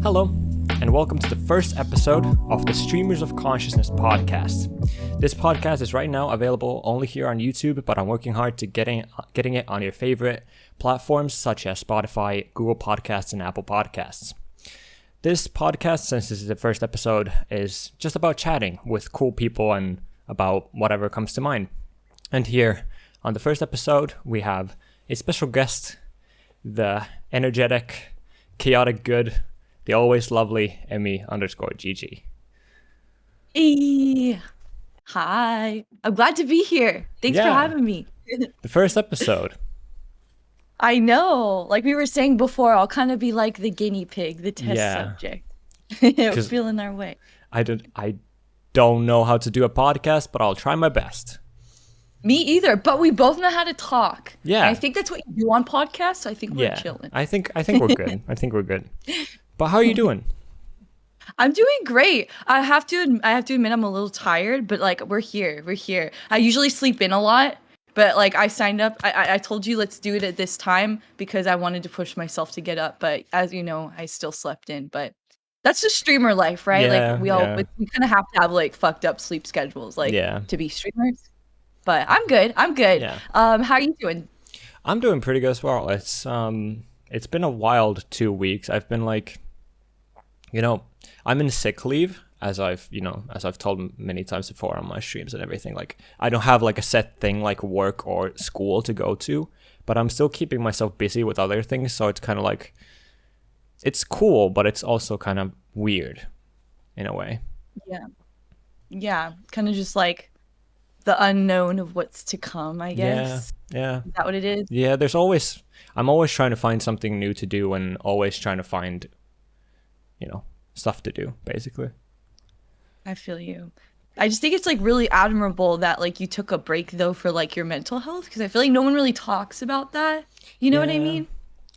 Hello, and welcome to the first episode of the Streamers of Consciousness podcast. This podcast is right now available only here on YouTube, but I'm working hard to getting it on your favorite platforms such as Spotify, Google Podcasts, and Apple Podcasts. This podcast, since this is the first episode, is just about chatting with cool people and about whatever comes to mind. And here on the first episode, we have a special guest, the energetic, chaotic good, the always lovely Emmi_GG. Hey, hi. I'm glad to be here. Thanks for having me. The first episode. I know. Like we were saying before, I'll kind of be like the guinea pig, the test subject. We're feeling our way. I don't know how to do a podcast, but I'll try my best. Me either, but we both know how to talk. Yeah. And I think that's what you do on podcasts, so I think we're chilling. I think we're good. I think we're good. But how are you doing? I'm doing great. I have to admit I'm a little tired, but like we're here. I usually sleep in a lot, but like I signed up. I told you let's do it at this time because I wanted to push myself to get up. But as you know, I still slept in. But that's just streamer life, right? Yeah, like we kind of have to have like fucked up sleep schedules, like to be streamers. But I'm good. Yeah. How are you doing? I'm doing pretty good as well. It's been a wild 2 weeks. I've been like, I'm in sick leave, as I've told many times before on my streams and everything. Like, I don't have like a set thing like work or school to go to, but I'm still keeping myself busy with other things. So it's kind of like, it's cool, but it's also kind of weird in a way. Yeah. Kind of just like the unknown of what's to come, I guess. Yeah. Is that what it is? Yeah, I'm always trying to find something new to do and always trying to find, stuff to do, basically. I feel you. I just think it's like really admirable that like you took a break though for like your mental health, because I feel like no one really talks about that. You know what I mean?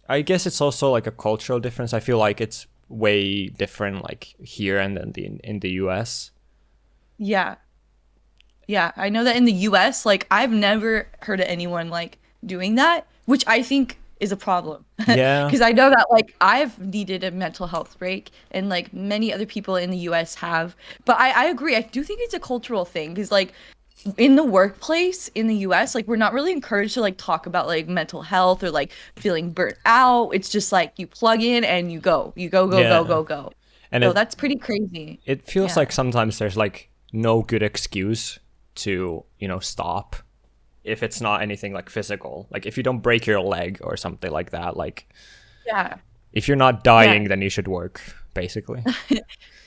I guess it's also like a cultural difference. I feel like it's way different like here and then in the US. Yeah, I know that in the US, like I've never heard of anyone like doing that, which I think is a problem. Yeah. Because I know that like I've needed a mental health break and like many other people in the US have. But I agree. I do think it's a cultural thing because like in the workplace in the US, like we're not really encouraged to like talk about like mental health or like feeling burnt out. It's just like you plug in and you go. And so that's pretty crazy. It feels like sometimes there's like no good excuse to, stop. If it's not anything like physical, like if you don't break your leg or something like that, like if you're not dying, then you should work, basically.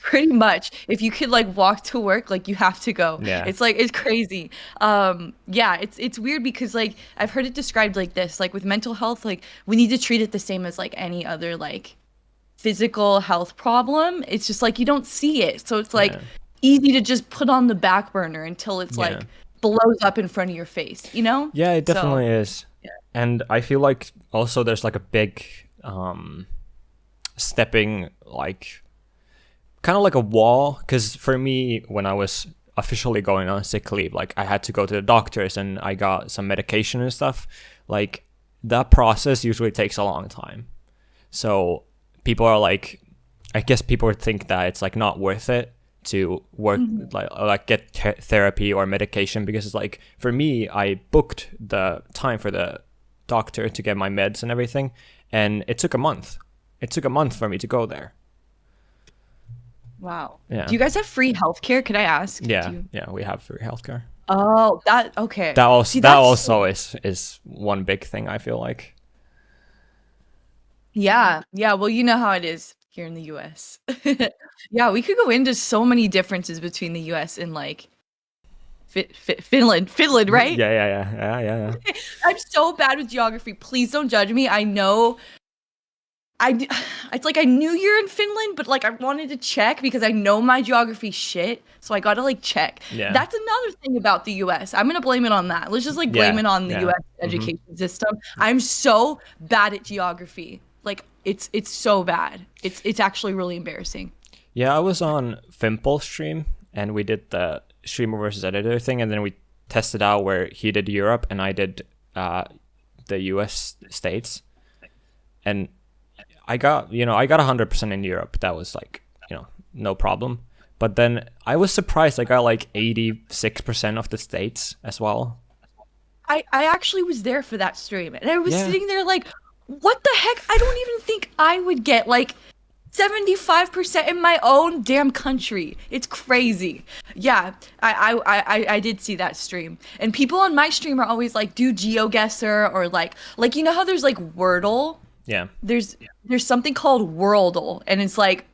Pretty much. If you could like walk to work, like you have to go. It's like it's crazy. It's weird because like I've heard it described like this, like with mental health, like we need to treat it the same as like any other like physical health problem. It's just like you don't see it, so it's like easy to just put on the back burner until it's like blows up in front of your face, Yeah, it definitely is. And I feel like also there's like a big stepping like kind of like a wall, because for me when I was officially going on sick leave, like I had to go to the doctors and I got some medication and stuff. Like that process usually takes a long time, so people are like, I guess people think that it's like not worth it to work like get therapy or medication, because it's like for me I booked the time for the doctor to get my meds and everything, and it took a month for me to go there. Wow. Yeah. Do you guys have free healthcare? Could I ask? Yeah, we have free healthcare. Oh, okay. That also is one big thing, I feel like. Yeah, well, you know how it is here in the US. Yeah, we could go into so many differences between the US and like Finland, right? Yeah. I'm so bad with geography. Please don't judge me. I know it's like I knew you're in Finland, but like I wanted to check because I know my geography shit, so I gotta like check. Yeah. That's another thing about the US. I'm gonna blame it on that. Let's just like blame it on the US education system. I'm so bad at geography. Like it's so bad. It's actually really embarrassing. Yeah, I was on Fimple's stream and we did the streamer versus editor thing, and then we tested out where he did Europe and I did the US States, and I got 100% in Europe. That was like, no problem. But then I was surprised I got like 86% of the States as well. I actually was there for that stream, and I was sitting there like, what the heck? I don't even think I would get like 75% in my own damn country. It's crazy. Yeah, I did see that stream. And people on my stream are always like, do GeoGuessr, or like you know how there's like Wordle? Yeah. There's something called Worldle, and it's like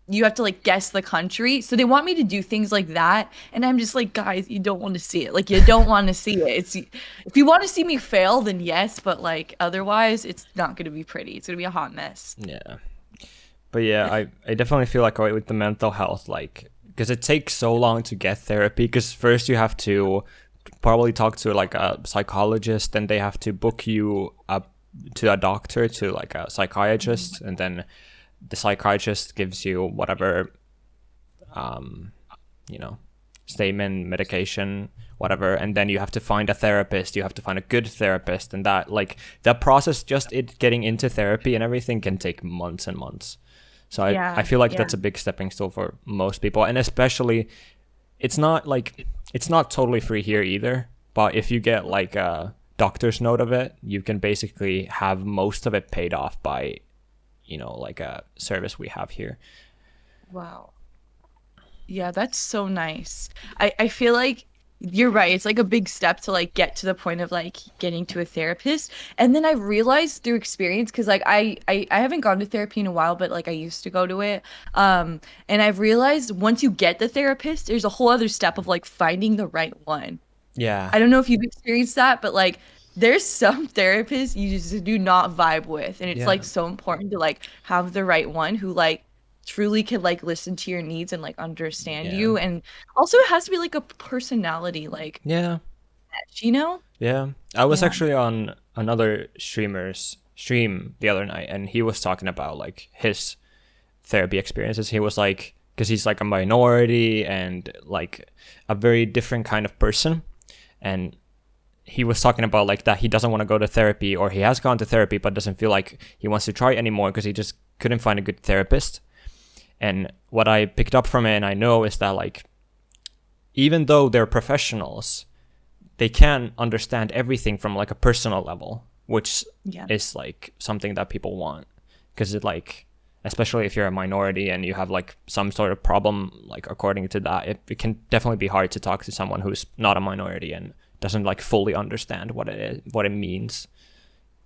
you have to like guess the country. So they want me to do things like that, and I'm just like, guys, you don't want to see it. Like, you don't want to see it. It's, if you want to see me fail, then yes, but like otherwise it's not going to be pretty. It's going to be a hot mess. Yeah. But yeah, I definitely feel like with the mental health, like, because it takes so long to get therapy, because first you have to probably talk to like a psychologist, and they have to book you up to a doctor, to like a psychiatrist, and then the psychiatrist gives you whatever, statement, medication, whatever, and then you have to find a therapist. You have to find a good therapist, and that process, just it getting into therapy and everything, can take months and months. So I feel like that's a big stepping stone for most people, and especially it's not totally free here either. But if you get like a doctor's note of it, you can basically have most of it paid off by, like a service we have here. Wow. Yeah, that's so nice. I feel like you're right. It's like a big step to like get to the point of like getting to a therapist. And then I realized through experience, because like I haven't gone to therapy in a while, but like I used to go to it. And I've realized once you get the therapist, there's a whole other step of like finding the right one. Yeah. I don't know if you've experienced that, but like there's some therapists you just do not vibe with. And it's like so important to like have the right one who like truly can like listen to your needs and like understand you. And also it has to be like a personality, like match, Yeah. I was actually on another streamer's stream the other night, and he was talking about like his therapy experiences. He was like, because he's like a minority and like a very different kind of person, and he was talking about like that he doesn't want to go to therapy, or he has gone to therapy but doesn't feel like he wants to try anymore because he just couldn't find a good therapist. And what I picked up from it, and I know, is that like, even though they're professionals, they can't understand everything from like a personal level, which is like something that people want, because it like, especially if you're a minority and you have like some sort of problem, like according to that, it can definitely be hard to talk to someone who's not a minority and doesn't like fully understand what it is, what it means.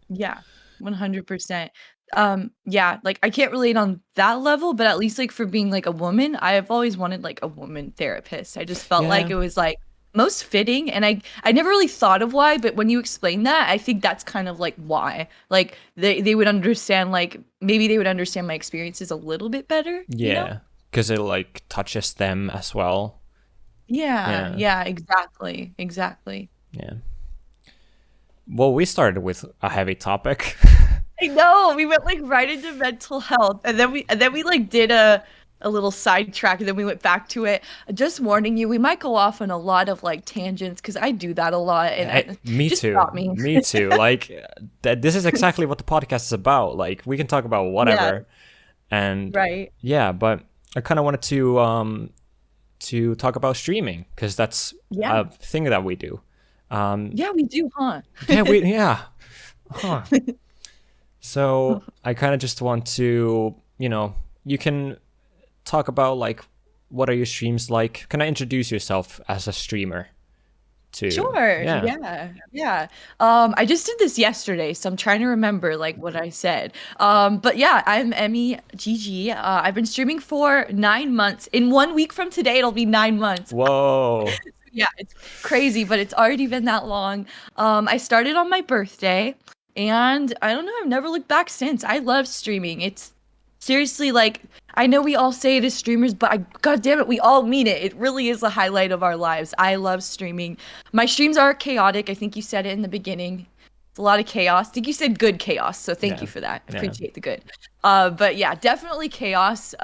Yeah, 100%. Like I can't relate on that level, but at least like for being like a woman, I have always wanted like a woman therapist. I just felt like it was like most fitting, and I never really thought of why, but when you explain that, I think that's kind of like why. Like they would understand, like maybe they would understand my experiences a little bit better. Yeah, because it like touches them as well. Yeah, exactly. Yeah. Well, we started with a heavy topic. I know, we went like right into mental health, and then we like did a little sidetrack, and then we went back to it. Just warning you, we might go off on a lot of like tangents, because I do that a lot. And me too. Me too. Like this is exactly what the podcast is about. Like we can talk about whatever, and but I kind of wanted to talk about streaming, because that's a thing that we do. We do, huh? Huh. So I kind of just want to, you can talk about like, what are your streams like? Can I introduce yourself as a streamer too? Sure. Yeah. I just did this yesterday, so I'm trying to remember like what I said. But yeah, I'm Emmi GG. I've been streaming for 9 months. In 1 week from today, it'll be 9 months. Whoa. Yeah, it's crazy, but it's already been that long. I started on my birthday, and I don't know, I've never looked back since. I love streaming. It's seriously like, I know we all say it as streamers, but God damn it, we all mean it. It really is the highlight of our lives. I love streaming. My streams are chaotic. I think you said it in the beginning. It's a lot of chaos. I think you said good chaos, so thank you for that. Appreciate the good. But yeah, definitely chaos.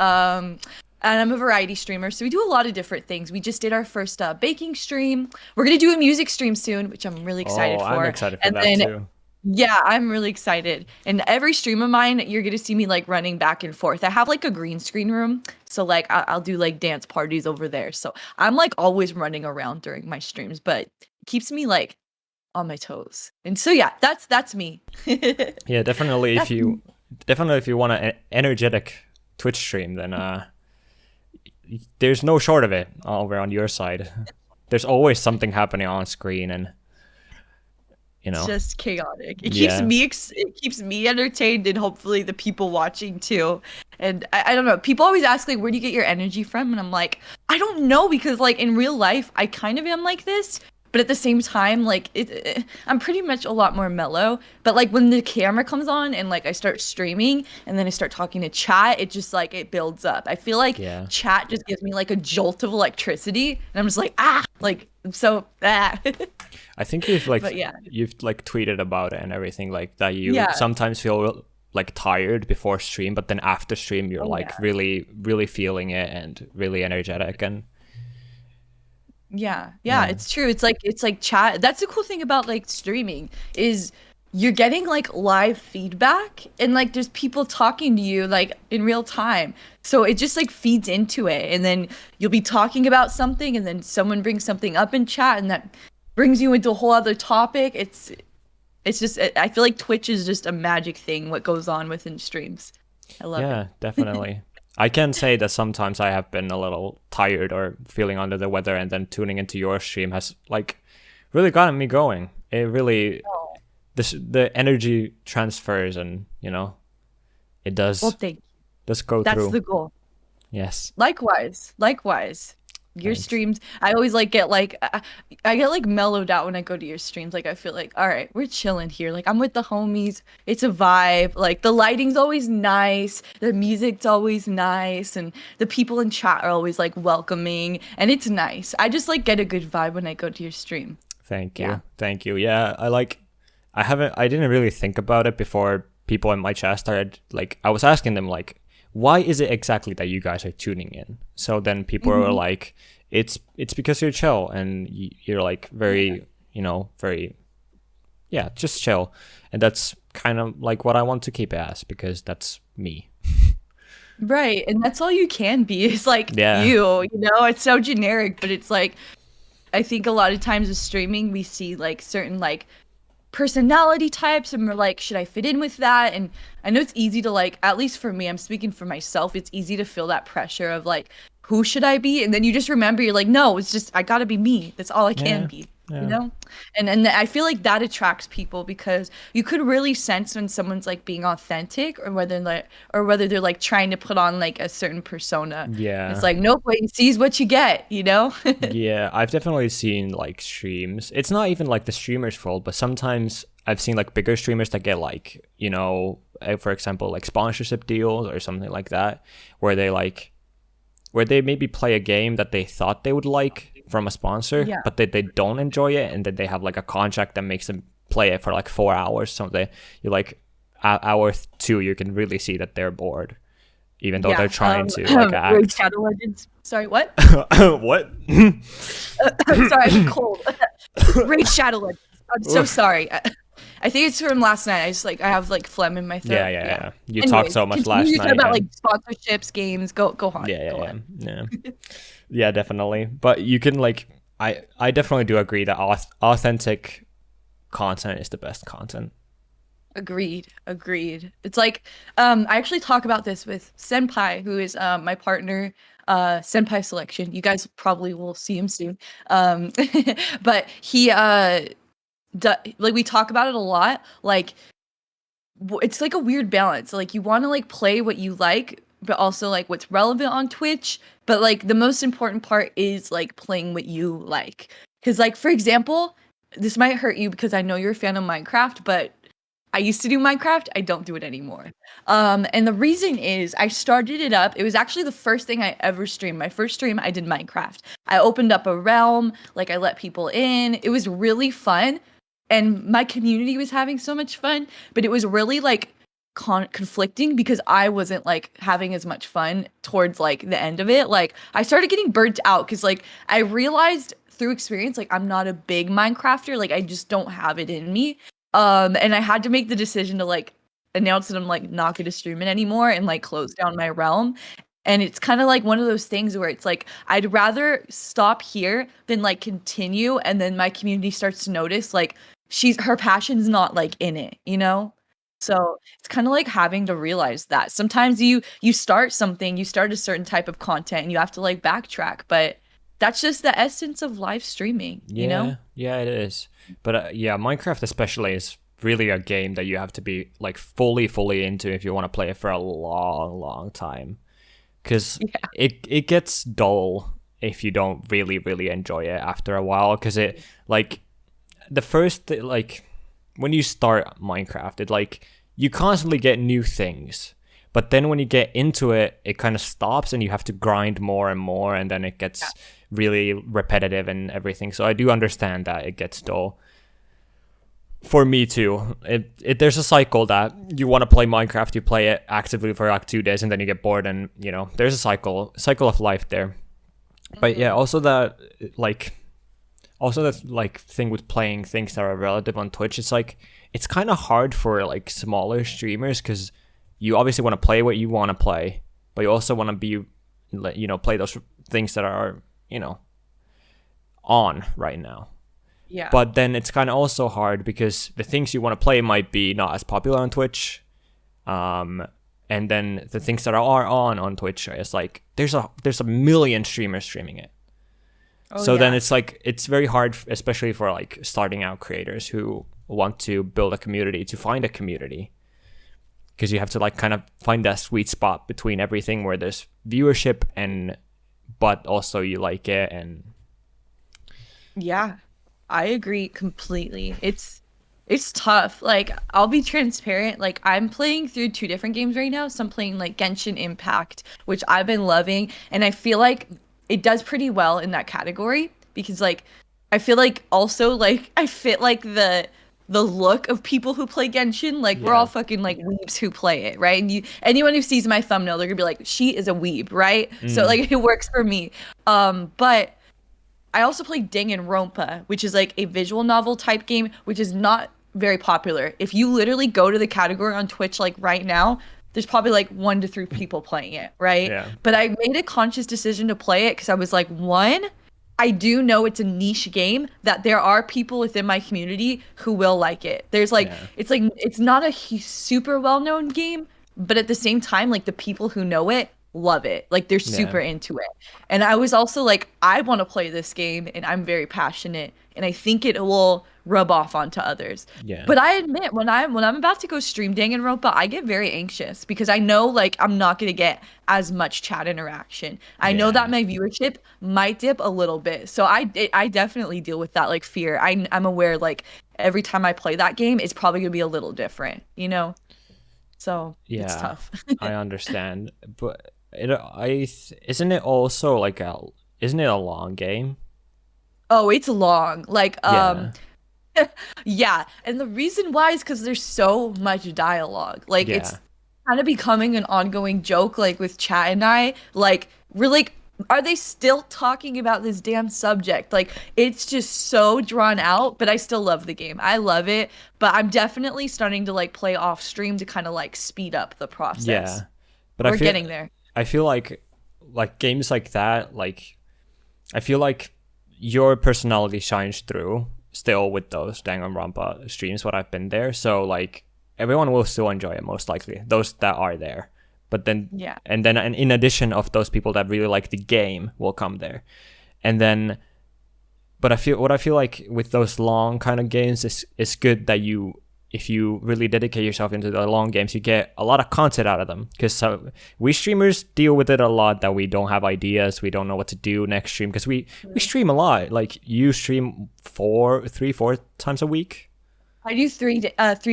and I'm a variety streamer, so we do a lot of different things. We just did our first baking stream. We're gonna do a music stream soon, which I'm really excited Oh, I'm for. excited for And that then, too. yeah, I'm really excited. And every stream of mine, you're gonna see me like running back and forth. I have like a green screen room, so like I'll do like dance parties over there. So I'm like always running around during my streams, but it keeps me like on my toes. And so yeah, that's me. Yeah, definitely. That's me. If you want an energetic Twitch stream, then there's no short of it over on your side. There's always something happening on screen, and It's just chaotic. yeah, It keeps me entertained and hopefully the people watching too. And I don't know. People always ask like, where do you get your energy from? And I'm like, I don't know, because like in real life, I kind of am like this, but at the same time, like I'm pretty much a lot more mellow. But like when the camera comes on and like I start streaming and then I start talking to chat, it just like it builds up. I feel like yeah. chat just gives me like a jolt of electricity, and I'm just like like I'm so I think you've like But yeah. you've like tweeted about it and everything like that. You Yeah. sometimes feel like tired before stream, but then after stream you're Oh like yeah. really feeling it and really energetic, and Yeah, it's true. It's like chat. That's the cool thing about like streaming is you're getting like live feedback and like there's people talking to you like in real time. So it just like feeds into it, and then you'll be talking about something and then someone brings something up in chat and that brings you into a whole other topic. It's just I feel like Twitch is just a magic thing what goes on within streams. I love it. yeah, definitely. I can say that sometimes I have been a little tired or feeling under the weather, and then tuning into your stream has like really gotten me going. It really Oh, the energy transfers, and it well, thank you. does go That's through. the goal. Yes, Likewise. Your thanks. streams, I always like get like I get like mellowed out when I go to your streams. Like I feel like, all right, we're chilling here. Like I'm with the homies. It's a vibe. Like the lighting's always nice, the music's always nice, and the people in chat are always like welcoming, and it's nice. I just like get a good vibe when I go to your stream. Thank Yeah. you. Thank you. Yeah, I didn't really think about it before people in my chat started, like, I was asking them, like, why is it exactly that you guys are tuning in? So then people were Mhm. like, it's because you're chill and you're like very, very, yeah, just chill. And that's kind of like what I want to keep it as, because that's me. Right, and that's all you can be. It's like Yeah. it's so generic, but it's like I think a lot of times with streaming we see like certain like personality types and we're like, should I fit in with that? And I know it's easy to like, at least for me, I'm speaking for myself, it's easy to feel that pressure of like, who should I be? And then you just remember you're like, no, it's just I gotta be me. That's all I can Yeah. be. You Yeah. know? And I feel like that attracts people because you could really sense when someone's like being authentic or whether they're like trying to put on like a certain persona. It's Yeah. like, nope, what you see is what you get, you know? Yeah, I've definitely seen like streams. It's not even like the streamer's fault, but sometimes I've seen like bigger streamers that get like, for example, like sponsorship deals or something like that, where they maybe play a game that they thought they would like from a sponsor, Yeah. but they don't enjoy it, and then they have like a contract that makes them play it for like 4 hours. So you're like, hour two, you can really see that they're bored, even though they're Yeah. trying to like Road act. Shadow Legends. Sorry, what? What? Sorry, I'm cold. Raid Shadow Legends. I'm so sorry. I think it's from last night. I have like phlegm in my throat. Yeah. You talked Anyways, so much continue last to talk night. about And like sponsorships, games. Go on. yeah. Yeah, definitely. But you can like, I definitely do agree that authentic content is the best content. Agreed. It's like I actually talk about this with Senpai, who is my partner, Senpai Selection. You guys probably will see him soon. But he like we talk about it a lot. Like it's like a weird balance. Like you want to like play what you like, but also like what's relevant on Twitch. But like the most important part is like playing what you like. Because like for example, this might hurt you because I know you're a fan of Minecraft, but I used to do Minecraft. I don't do it anymore. And the reason is I started it up. It was actually the first thing I ever streamed. My first stream, I did Minecraft. I opened up a realm, like I let people in. It was really fun. And my community was having so much fun, but it was really like conflicting because I wasn't like having as much fun towards like the end of it. Like I started getting burnt out because like I realized through experience like I'm not a big Minecrafter. Like I just don't have it in me. And I had to make the decision to like announce that I'm like not going to stream it anymore and like close down my realm. And it's kind of like one of those things where it's like I'd rather stop here than like continue, and then my community starts to notice like her passion's not like in it, you know? So it's kind of like having to realize that sometimes you start something, you start a certain type of content and you have to like backtrack, but that's just the essence of live streaming, you know? Yeah, it is. But yeah, Minecraft especially is really a game that you have to be like fully into if you want to play it for a long time, because it gets dull if you don't really enjoy it after a while, because it like the first like when you start Minecraft, it like you constantly get new things, but then when you get into it, it kind of stops and you have to grind more and more, and then it gets really repetitive and everything. So I do understand that it gets dull. For me too. There's a cycle that you want to play Minecraft, you play it actively for like 2 days, and then you get bored, and you know there's a cycle of life there. But yeah, also that thing with playing things that are relative on Twitch, it's kind of hard for like smaller streamers, because you obviously want to play what you want to play, but you also want to be, you know, play those things that are, you know, on right now. Yeah. But then it's kind of also hard because the things you want to play might be not as popular on Twitch. And then the things that are on Twitch is like there's a million streamers streaming it. So then it's like it's very hard, especially for like starting out creators who want to build a community, to find a community, because you have to like kind of find that sweet spot between everything where there's viewership and but also you like it. And yeah, I agree completely. It's tough. Like I'll be transparent. Like I'm playing through 2 different games right now. So I'm playing like Genshin Impact, which I've been loving, and I feel like it does pretty well in that category because like I feel like also like I fit like the look of people who play Genshin. Like we're all fucking like weebs who play it, right? And anyone who sees my thumbnail, they're gonna be like, she is a weeb, right? So like it works for me. But I also play Danganronpa, which is like a visual novel type game, which is not very popular. If you literally go to the category on Twitch like right now, there's probably like 1 to 3 people playing it, right? Yeah. But I made a conscious decision to play it because I was like, one, I do know it's a niche game, that there are people within my community who will like it. There's like, it's not a super well-known game, but at the same time, like the people who know it love it. Like they're super into it. And I was also like, I want to play this game and I'm very passionate and I think it will rub off onto others. Yeah. But I admit when I'm about to go stream Danganronpa, I get very anxious because I know like I'm not going to get as much chat interaction. I know that my viewership might dip a little bit. So I definitely deal with that like fear. I'm aware like every time I play that game, it's probably going to be a little different, you know? So it's tough. I understand. But isn't it also like isn't it a long game? Oh, it's long. Like yeah, and the reason why is because there's so much dialogue. Like it's kind of becoming an ongoing joke. Like with Chat and I, like we're like, are they still talking about this damn subject? Like it's just so drawn out. But I still love the game. I love it. But I'm definitely starting to like play off stream to kind of like speed up the process. Yeah, but we're getting there. I feel like games like that, like I feel like your personality shines through still with those Danganronpa streams when I've been there. So like everyone will still enjoy it most likely, those that are there. But then and in addition of those people that really like the game will come there. And then but I feel like with those long kind of games it's good that if you really dedicate yourself into the long games, you get a lot of content out of them. Because we streamers deal with it a lot, that we don't have ideas, we don't know what to do next stream, because we stream a lot. Like you stream 4 times a week. I do 3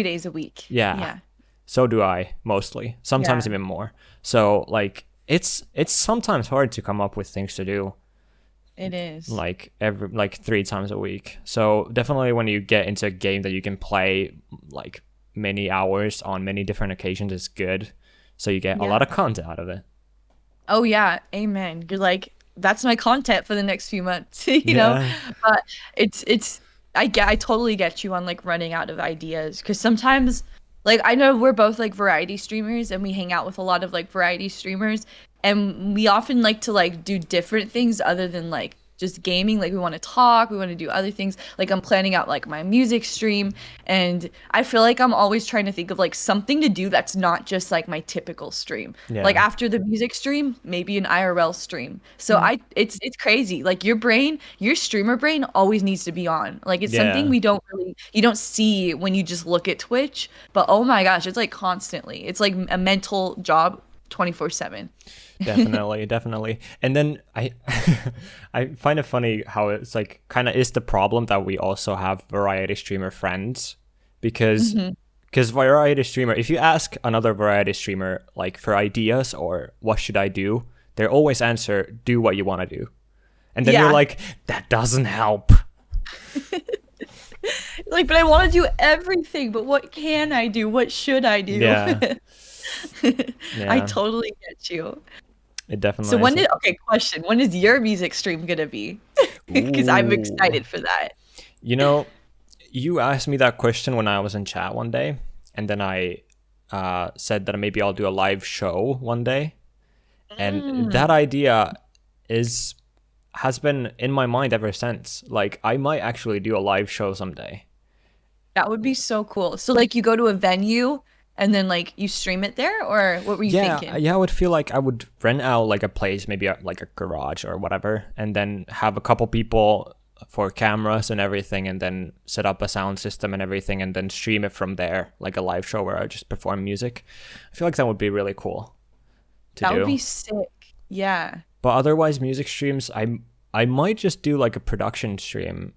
days a week. Yeah. So do I, mostly. Sometimes even more. So like it's sometimes hard to come up with things to do. It is. Like 3 times a week. So definitely when you get into a game that you can play like many hours on many different occasions is good. So you get a Yeah. lot of content out of it. Oh yeah, amen. You're like, that's my content for the next few months, you know? Yeah. But it's I totally get you on like running out of ideas because sometimes like I know we're both like variety streamers and we hang out with a lot of like variety streamers and we often like to like do different things other than like just gaming. Like we want to talk, we want to do other things. Like I'm planning out like my music stream and I feel like I'm always trying to think of like something to do that's not just like my typical stream. Like Yeah. after the music stream, maybe an IRL stream. So Mm. it's crazy. Like your brain, your streamer brain always needs to be on. Like it's something Yeah. we don't really you don't see when you just look at Twitch, but oh my gosh, it's like constantly. It's like a mental job 24/7. Definitely, definitely. And then I I find it funny how it's like kind of is the problem that we also have variety streamer friends because Mhm. variety streamer, if you ask another variety streamer like for ideas or what should I do, they always answer do what you want to do. And then you're Yeah. like that doesn't help. Like, but I want to do everything, but what can I do? What should I do? Yeah. I Yeah. totally get you. It So definitely when is. did, okay, question. When is your music stream gonna be? Because I'm Ooh. excited for that. You know, you asked me that question when I was in chat one day, and then I said that maybe I'll do a live show one day, and that Mm, idea is has been in my mind ever since. Like I might actually do a live show someday. that would be so cool. So like you go to a venue and then like you stream it there, or what were you Yeah, thinking? yeah, I would feel like I would rent out like a place, maybe like a garage or whatever, and then have a couple people for cameras and everything, and then set up a sound system and everything, and then stream it from there, like a live show where I just perform music. I feel like that would be really cool to That would do. be sick. Yeah. But otherwise, music streams, I might just do like a production stream,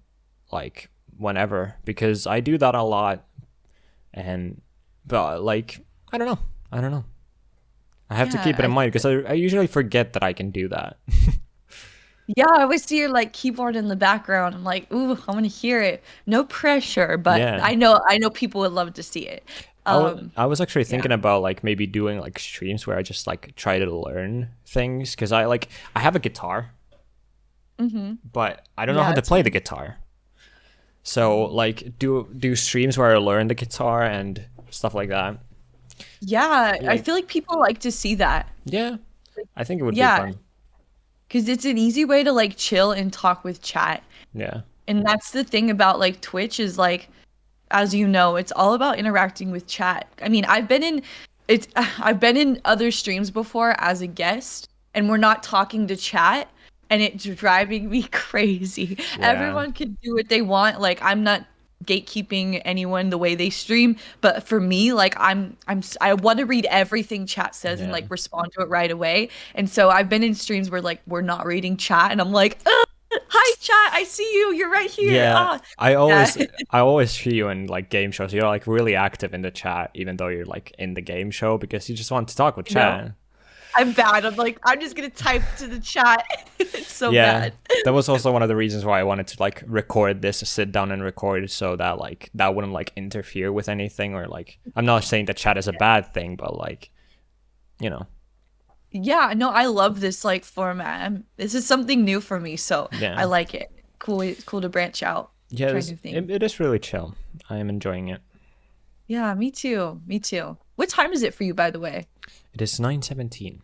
like whenever, because I do that a lot, and but like I don't know. I have to Yeah. keep it in mind because I usually forget that I can do that. Yeah, I always see your like keyboard in the background. I'm like, ooh, I want to hear it. No pressure, but Yeah. I know people would love to see it. I was actually Yeah. thinking about like maybe doing like streams where I just like try to learn things because I have a guitar, Mm-hmm. but I don't know Yeah, how to it's play the guitar. So like do streams where I learn the guitar and stuff like that. yeah, I Like feel like people like to see that. yeah, I think it would be Yeah, fun. because it's an easy way to like chill and talk with chat. Yeah. And that's the thing about like Twitch is like, as you know, it's all about interacting with chat. I mean, I've been in other streams before as a guest, and we're not talking to chat, and it's driving me crazy. Yeah. Everyone can do what they want. Like I'm not gatekeeping anyone the way they stream, but for me, like I want to read everything chat says and Yeah. like respond to it right away. And so I've been in streams where like we're not reading chat, and I'm like, "Ugh, hi chat, I see you. You're right here. Yeah, Ah, I yeah. always I always see you in like game shows. You're like really active in the chat, even though you're like in the game show because you just want to talk with No, chat. I'm bad. I'm like, I'm just gonna type to the chat. It's so Yeah, bad. that was also one of the reasons why I wanted to like record this, sit down and record it so that like that wouldn't like interfere with anything or like I'm not saying that chat is a bad thing, but like you know, Yeah, no, I love this like format. This is something new for me, so I yeah, like it. Cool, it's cool to branch out, yeah, try new things. it is really chill. I am enjoying it. Yeah, me too. Me too. What time is it for you, by the way? It is 9:17.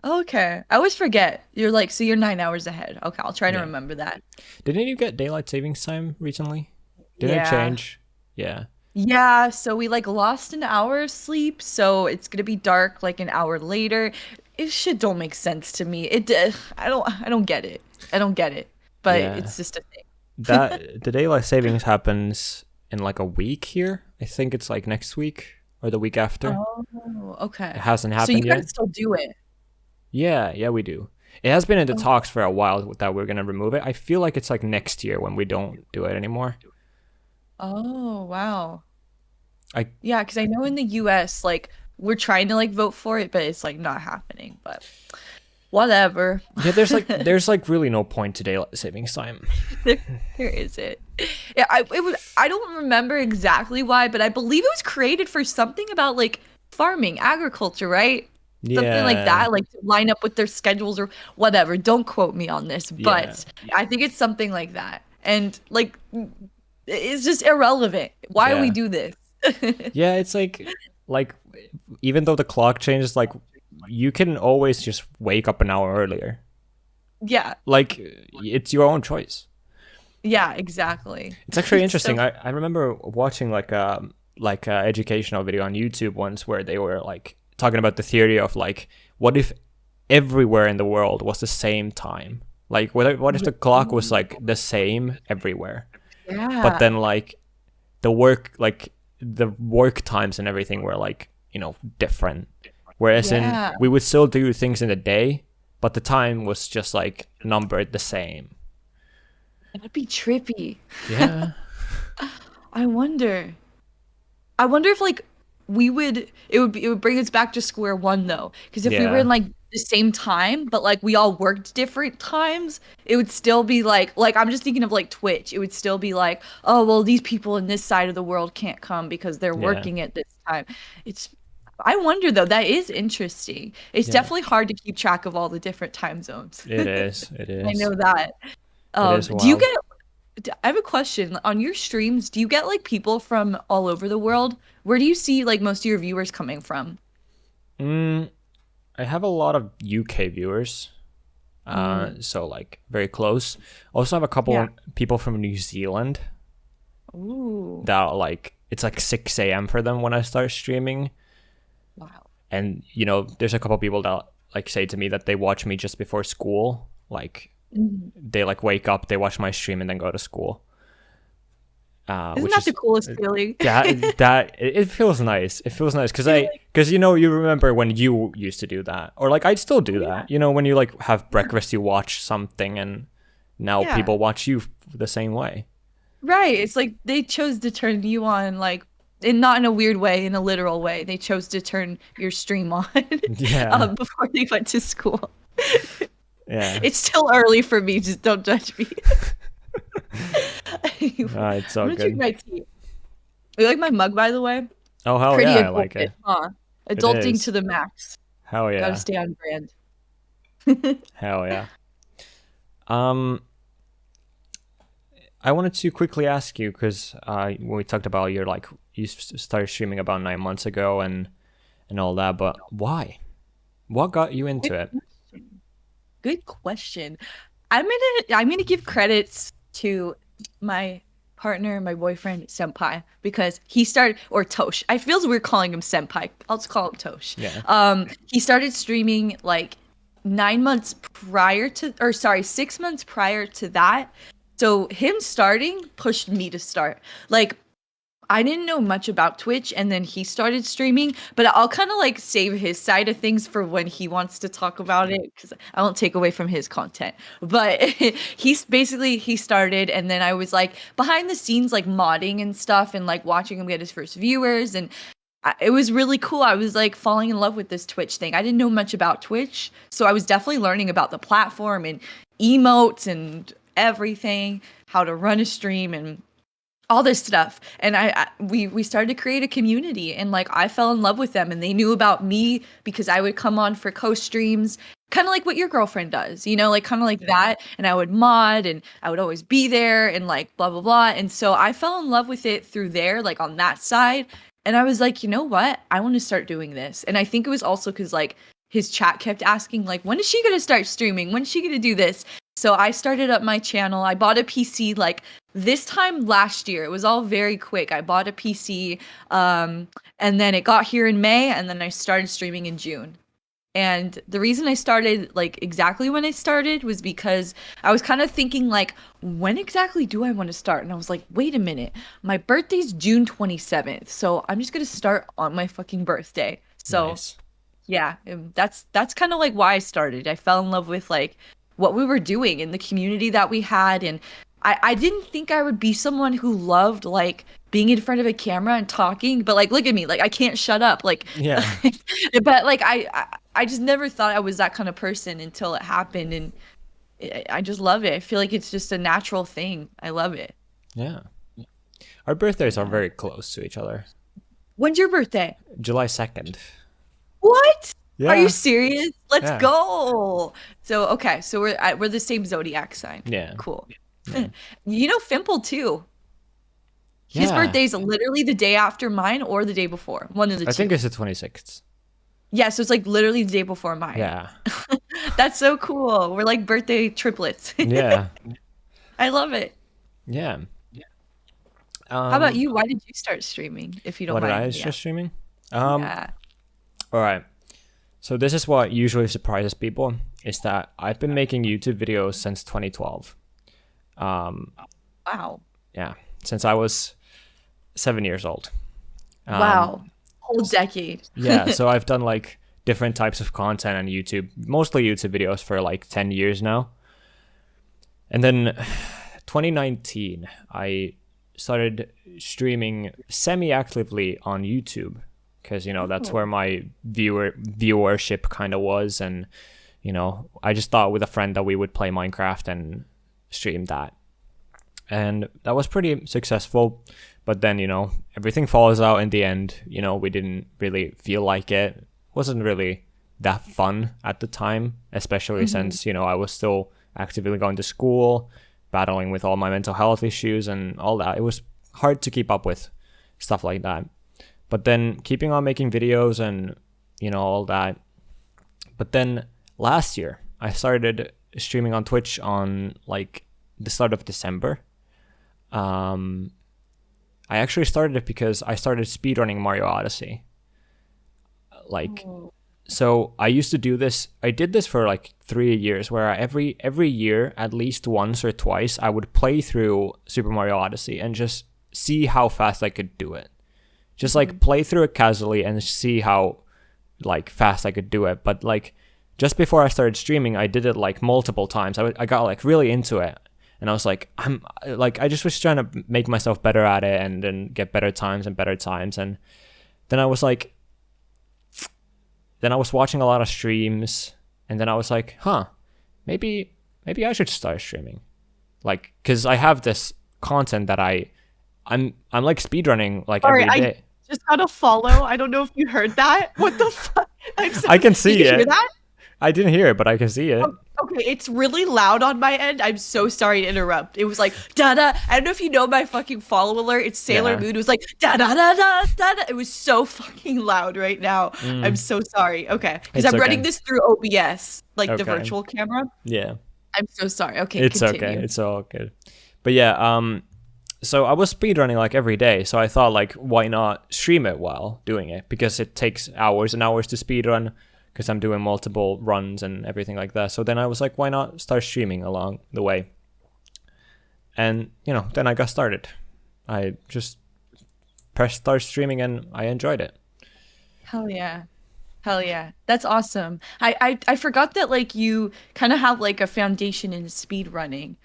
Okay. I always forget. You're like, so you're 9 hours ahead. Okay, I'll try to Yeah, remember that. didn't you get daylight savings time recently? Didn't it Yeah. change? Yeah. Yeah, so we like lost an hour of sleep, so it's gonna be dark like an hour later. It shit don't make sense to me. I don't get it. I don't get it. But Yeah. it's just a thing. That the daylight savings happens in like a week here. I think it's like next week or the week after. Oh, It okay. hasn't So you happened guys yet. still do it. Yeah, yeah, we do. It has been in the Oh, talks for a while that we're gonna remove it. I feel like it's like next year when we don't do it anymore. oh, wow. I Yeah, because I know in the US, like we're trying to like vote for it, but it's like not happening. But whatever. Yeah, there's like really no point to daylight savings time. there, there is it. Yeah, I don't remember exactly why, but I believe it was created for something about like farming, agriculture, right? Something like Yeah, that, like to line up with their schedules or whatever. Don't quote me on this, yeah, but I think it's something like that. And like it's just irrelevant. Why we yeah, do this? yeah. It's like even though the clock changes, like you can always just wake up an hour earlier. Yeah. Like it's your own choice. Yeah, exactly. It's actually It's interesting. so I remember watching like a educational video on YouTube once where they were like talking about the theory of like what if everywhere in the world was the same time? Like what if the clock was like the same everywhere? But yeah. then like the work times and everything were like, different. Whereas in Yeah. we would still do things in the day, but the time was just like numbered the same. That'd be trippy. Yeah. I wonder. I wonder if like it would bring us back to square one though. Because if we were Yeah. in like the same time, but like we all worked different times, it would still be like I'm just thinking of like Twitch. It would still be like, oh well, these people in this side of the world can't come because they're Yeah. working at this time. It's I wonder though, that is interesting. It's Yeah. definitely hard to keep track of all the different time zones. It is. It I is. know that. It is Do you wild. get I have a question. On your streams, do you get like people from all over the world? Where do you see like most of your viewers coming from? Mm, I have a lot of UK viewers, Mm, so like very close. Also have a yeah. couple people from New Zealand Ooh. that like it's like 6 a.m. for them when I start streaming, Wow. and there's a couple people that like say to me that they watch me just before school, like Mhm. they like wake up, they watch my stream, and then go to school. Isn't Which that the is coolest feeling? that it feels nice. It feels nice because You're like, you remember when you used to do that, or like I'd still do yeah, that. When you like have breakfast, you watch something, and now yeah. people watch you the same way. Right. It's like they chose to turn you on, like, and not in a weird way, in a literal way. They chose to turn your stream on Yeah, before they went to school. yeah. It's still early for me. Just don't judge me. It's I'm all gonna drink good. my tea. You like my mug, by the way? Oh hell Pretty yeah, I like adulting, it. huh? It Adulting to is. the max. Hell Gotta yeah. stay on brand. Hell yeah. Um, I wanted to quickly ask you because when we talked about you started streaming about 9 months ago and all that, but why? What got you into Good it? question. Good question. I'm gonna give credits to my partner, my boyfriend, Senpai, because he started or Tosh. I feels weird calling him Senpai. I'll just call him Tosh. Yeah. He started streaming like 9 months prior to, or sorry, 6 months prior to that. So him starting pushed me to start. Like I didn't know much about Twitch and then he started streaming, but I'll kind of like save his side of things for when he wants to talk about it because I won't take away from his content. But he started and then I was like behind the scenes like modding and stuff and like watching him get his first viewers and it was really cool. I was like falling in love with this Twitch thing. I didn't know much about Twitch, so I was definitely learning about the platform and emotes and everything, how to run a stream and all this stuff. And we started to create a community and like I fell in love with them and they knew about me because I would come on for co-streams kind of like what your girlfriend does, like kind of like that, and I would mod and I would always be there and like blah blah blah. And so I fell in love with it through there, like on that side. And I was like, you know what? I want to start doing this. And I think it was also because like his chat kept asking like, when is she going to start streaming? When is she going to do this? So I started up my channel. I bought a PC like this time last year. It was all very quick. I bought a PC, and then it got here in May, and then I started streaming in June. And the reason I started like exactly when I started was because I was kind of thinking like, when exactly do I want to start? And I was like, wait a minute, my birthday's June 27th, so I'm just gonna start on my fucking birthday. So Nice. yeah, that's kind of like why I started. I fell in love with like what we were doing in the community that we had, and I didn't think I would be someone who loved like being in front of a camera and talking, but like look at me, like I can't shut up, like Yeah. but like I just never thought I was that kind of person until it happened, and I just love it. I feel like it's just a natural thing. I love it. Yeah. Our birthdays are very close to each other. When's your birthday? July 2nd. What? Yeah. Are you serious? Let's Yeah. go. So okay, so we're the same zodiac sign. Yeah. Cool. Yeah. You know Fimple too. His birthday's literally the day after mine or the day before. One of the two. I think it's the 26th. Yeah, so it's like literally the day before mine. Yeah. That's so cool. We're like birthday triplets. Yeah. I love it. Yeah. How about you? Why did you start streaming, if you don't mind? Why did I start streaming? Yeah. All right. So this is what usually surprises people, is that I've been making YouTube videos since 2012. Wow. Yeah. Since I was 7 years old. Wow. Whole decade. Yeah. So I've done like different types of content on YouTube, mostly YouTube videos for like 10 years now. And then 2019, I started streaming semi-actively on YouTube because, you know, that's where my viewership kind of was. And, you know, I just thought with a friend that we would play Minecraft and stream that. And that was pretty successful. But then, you know, everything falls out in the end. You know, we didn't really feel like it. Wasn't really that fun at the time, especially since, you know, I was still actively going to school, battling with all my mental health issues and all that. It was hard to keep up with stuff like that. But then keeping on making videos and, you know, all that. But then last year, I started streaming on Twitch on like the start of December. I actually started it because I started speedrunning Mario Odyssey. So I used to do this. I did this for like 3 years, where every year, at least once or twice, I would play through Super Mario Odyssey and just see how fast I could do it. Just like play through it casually and see how like fast I could do it. But like just before I started streaming, I did it like multiple times. I got like really into it. And I was like, I just was trying to make myself better at it and then get better times. And then I was like, then I was watching a lot of streams, and then I was like, maybe I should start streaming. Like, cause I have this content that I'm like speedrunning like every day. I just got a follow. I don't know if you heard that. What the fuck? I can see Did you it. hear that? I didn't hear it, but I can see it. Okay, it's really loud on my end. I'm so sorry to interrupt. It was like da da. I don't know if you know my fucking follow alert. It's Sailor Moon. It was like da da da da da. It was so fucking loud right now. I'm so sorry. Okay, because I'm running this through OBS, like the virtual camera. Yeah. I'm so sorry. Okay, it's continue. okay. It's all good. But yeah, so I was speedrunning like every day. So I thought like, why not stream it while doing it? Because it takes hours and hours to speedrun, because I'm doing multiple runs and everything like that. So then I was like, why not start streaming along the way? And, you know, then I got started. I just pressed start streaming and I enjoyed it. Hell yeah. Hell yeah. That's awesome. I forgot that like you kind of have like a foundation in speed running.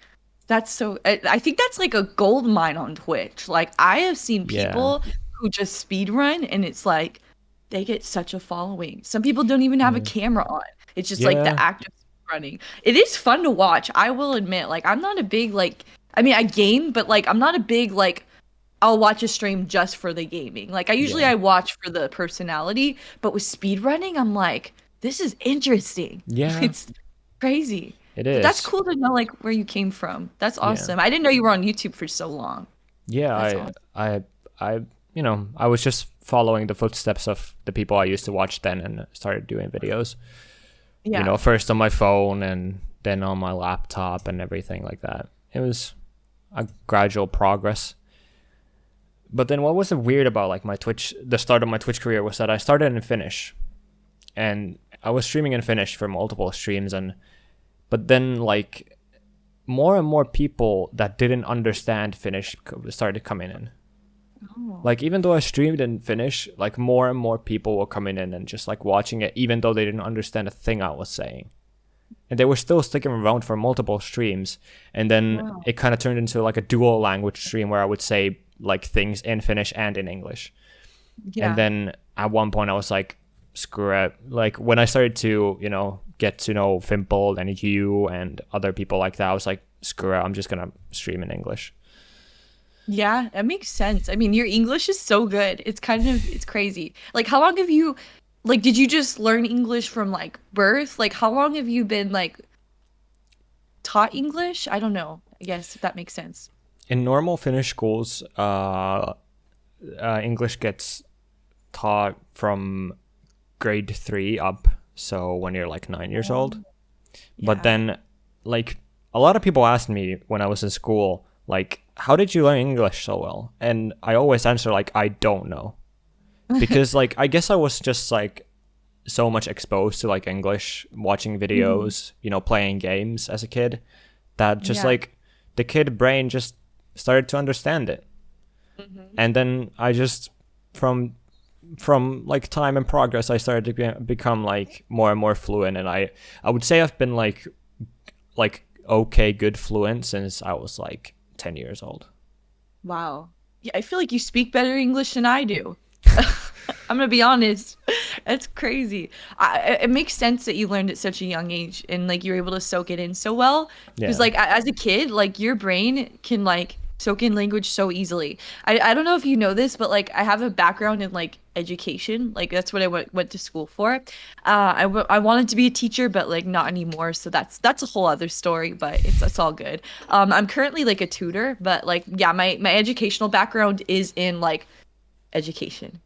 That's so, I think that's like a gold mine on Twitch. Like I have seen people who just speed run and it's like, they get such a following. Some people don't even have a camera on. It's just like the act of running. It is fun to watch. I will admit, like, I'm not a big, like, I mean, I game, but like, I'm not a big, like, I'll watch a stream just for the gaming. Like, I watch for the personality, but with speedrunning, I'm like, this is interesting. Yeah. It's crazy. It is. But that's cool to know, like, where you came from. That's awesome. I didn't know you were on YouTube for so long. Yeah, I you know, I was just following the footsteps of the people I used to watch then and started doing videos. Yeah. You know, first on my phone and then on my laptop and everything like that. It was a gradual progress. But then what was weird about like the start of my Twitch career was that I started in Finnish. And I was streaming in Finnish for multiple streams, but then like more and more people that didn't understand Finnish started coming in. Oh. Like even though I streamed in Finnish, like more and more people were coming in and just like watching it, even though they didn't understand a thing I was saying. And they were still sticking around for multiple streams. And then it kind of turned into like a dual language stream where I would say like things in Finnish and in English. Yeah. And then at one point I was like, screw it. Like when I started to, get to know Fimple and you and other people like that, I was like, screw it, I'm just gonna stream in English. Yeah, that makes sense. I mean, your English is so good. It's crazy. Like, how long have you, like, did you just learn English from like birth? Like, how long have you been like taught English? I don't know. I guess if that makes sense. In normal Finnish schools, English gets taught from grade 3 up. So when you're like 9 years old. Yeah. But then, like, a lot of people asked me when I was in school, like, how did you learn English so well? And I always answer, like, I don't know. Because, like, I guess I was just, like, so much exposed to, like, English, watching videos, playing games as a kid, that just, like, the kid brain just started to understand it. And then I just, from like time and progress, I started to become like more and more fluent, and I would say I've been like okay, good fluent since I was like 10 years old. Wow. Yeah, I feel like you speak better English than I do. I'm gonna be honest. That's crazy. It makes sense that you learned at such a young age and like you're able to soak it in so well. Because like as a kid, like your brain can like soak in language so easily. I don't know if you know this, but like I have a background in like education. Like that's what I went to school for. I wanted to be a teacher, but like not anymore. So that's a whole other story, but it's all good. I'm currently like a tutor, but like yeah, my educational background is in like education.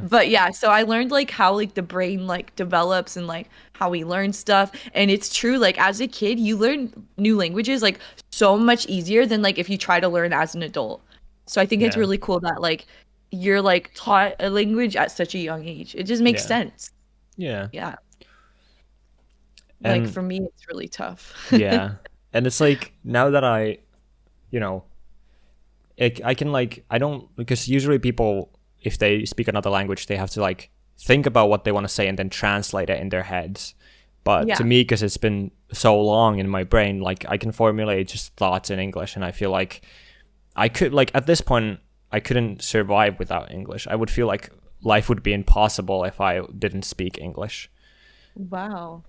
But yeah, so I learned like how like the brain like develops and like how we learn stuff. And it's true, like as a kid you learn new languages like so much easier than like if you try to learn as an adult. So I think it's really cool that like you're like taught a language at such a young age. It just makes sense. Yeah And like for me it's really tough. And it's like now that I I can like, I don't, because usually people, if they speak another language, they have to like think about what they want to say and then translate it in their heads. But to me, because it's been so long in my brain, like I can formulate just thoughts in English, and I feel like I could, like at this point, I couldn't survive without English. I would feel like life would be impossible if I didn't speak English. Wow.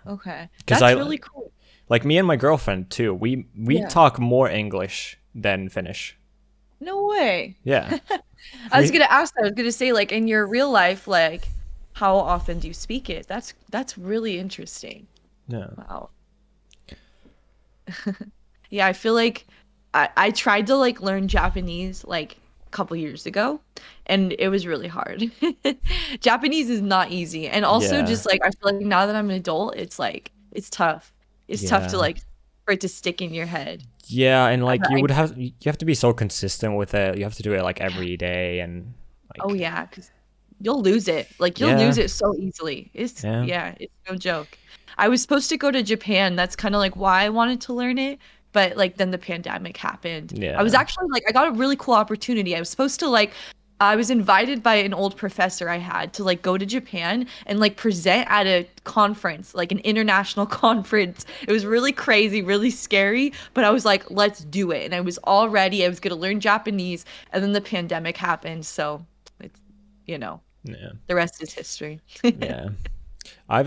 Okay. That's really cool. Like me and my girlfriend too, we talk more English than Finnish. No way. Yeah. I was gonna ask that. I was gonna say, like, in your real life, like, how often do you speak it? That's really interesting. Yeah. Wow. Yeah, I feel like I tried to like learn Japanese like a couple years ago, and it was really hard. Japanese is not easy, and also just like I feel like now that I'm an adult, it's like it's tough. It's tough to like for it to stick in your head. Yeah, and like you have to be so consistent with it. You have to do it like every day, and like, oh yeah, because you'll lose it. Like you'll lose it so easily. It's it's no joke. I was supposed to go to Japan. That's kind of like why I wanted to learn it. But like then the pandemic happened. Yeah. I was actually like I got a really cool opportunity. I was supposed to like I was invited by an old professor I had to like go to Japan and like present at a conference, like an international conference. It was really crazy, really scary, but I was like, let's do it. And I was all ready. I was going to learn Japanese, and then the pandemic happened. So it's, the rest is history. Yeah. I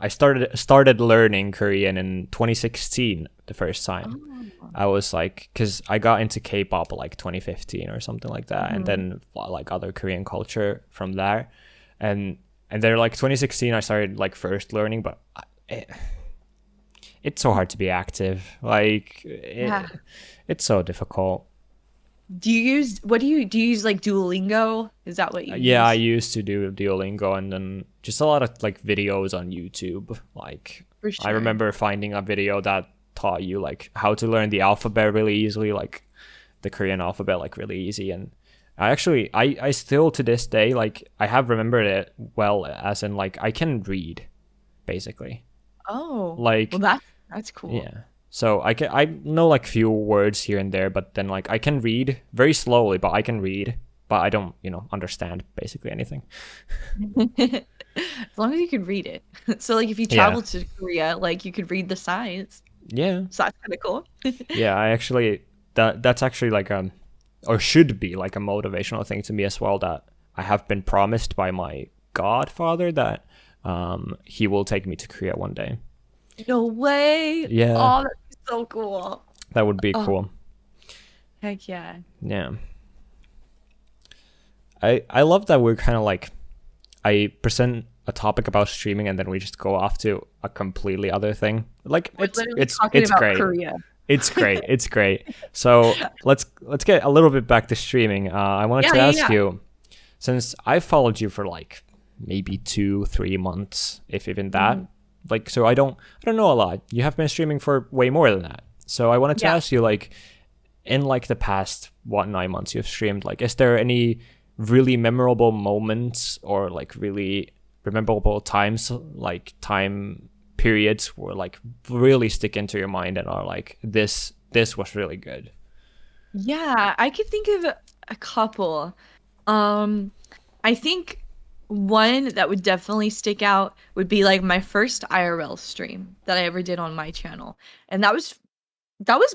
started learning Korean in 2016 the first time. Oh. I was like, because I got into K-pop like 2015 or something like that, and then like other Korean culture from there, and then like 2016 I started like first learning, but it's so hard to be active. Like it's so difficult. Do you use like Duolingo? Is that what you use? Yeah, I used to do Duolingo, and then just a lot of like videos on YouTube. Like For sure. I remember finding a video that taught you like how to learn the alphabet really easily, like the Korean alphabet like really easy. And I still to this day like I have remembered it well, as in like I can read basically. Oh, like well that's cool. Yeah, so I know like few words here and there, but then like I can read very slowly, but I can read, but I don't understand basically anything. As long as you can read it. So like if you travel to Korea, like you could read the signs. Yeah. So that's kind of cool. Yeah, I actually that's actually like or should be like a motivational thing to me as well, that I have been promised by my godfather that he will take me to Korea one day. No way. Yeah. Oh, that's so cool. That would be Oh, cool. heck yeah. Yeah. I love that we're kind of like, I present a topic about streaming and then we just go off to a completely other thing. Like We're it's literally it's talking it's about great. Korea. It's great. It's great. So let's get a little bit back to streaming. I wanted to ask you, since I followed you for like maybe 2-3 months, if even that, like, so I don't know a lot. You have been streaming for way more than that. So I wanted to ask you, like, in like the past 9 months you've streamed, like, is there any really memorable moments or like really memorable times, like time periods where like really stick into your mind and are like, this was really good? Yeah, I could think of a couple. I think one that would definitely stick out would be like my first IRL stream that I ever did on my channel. And that was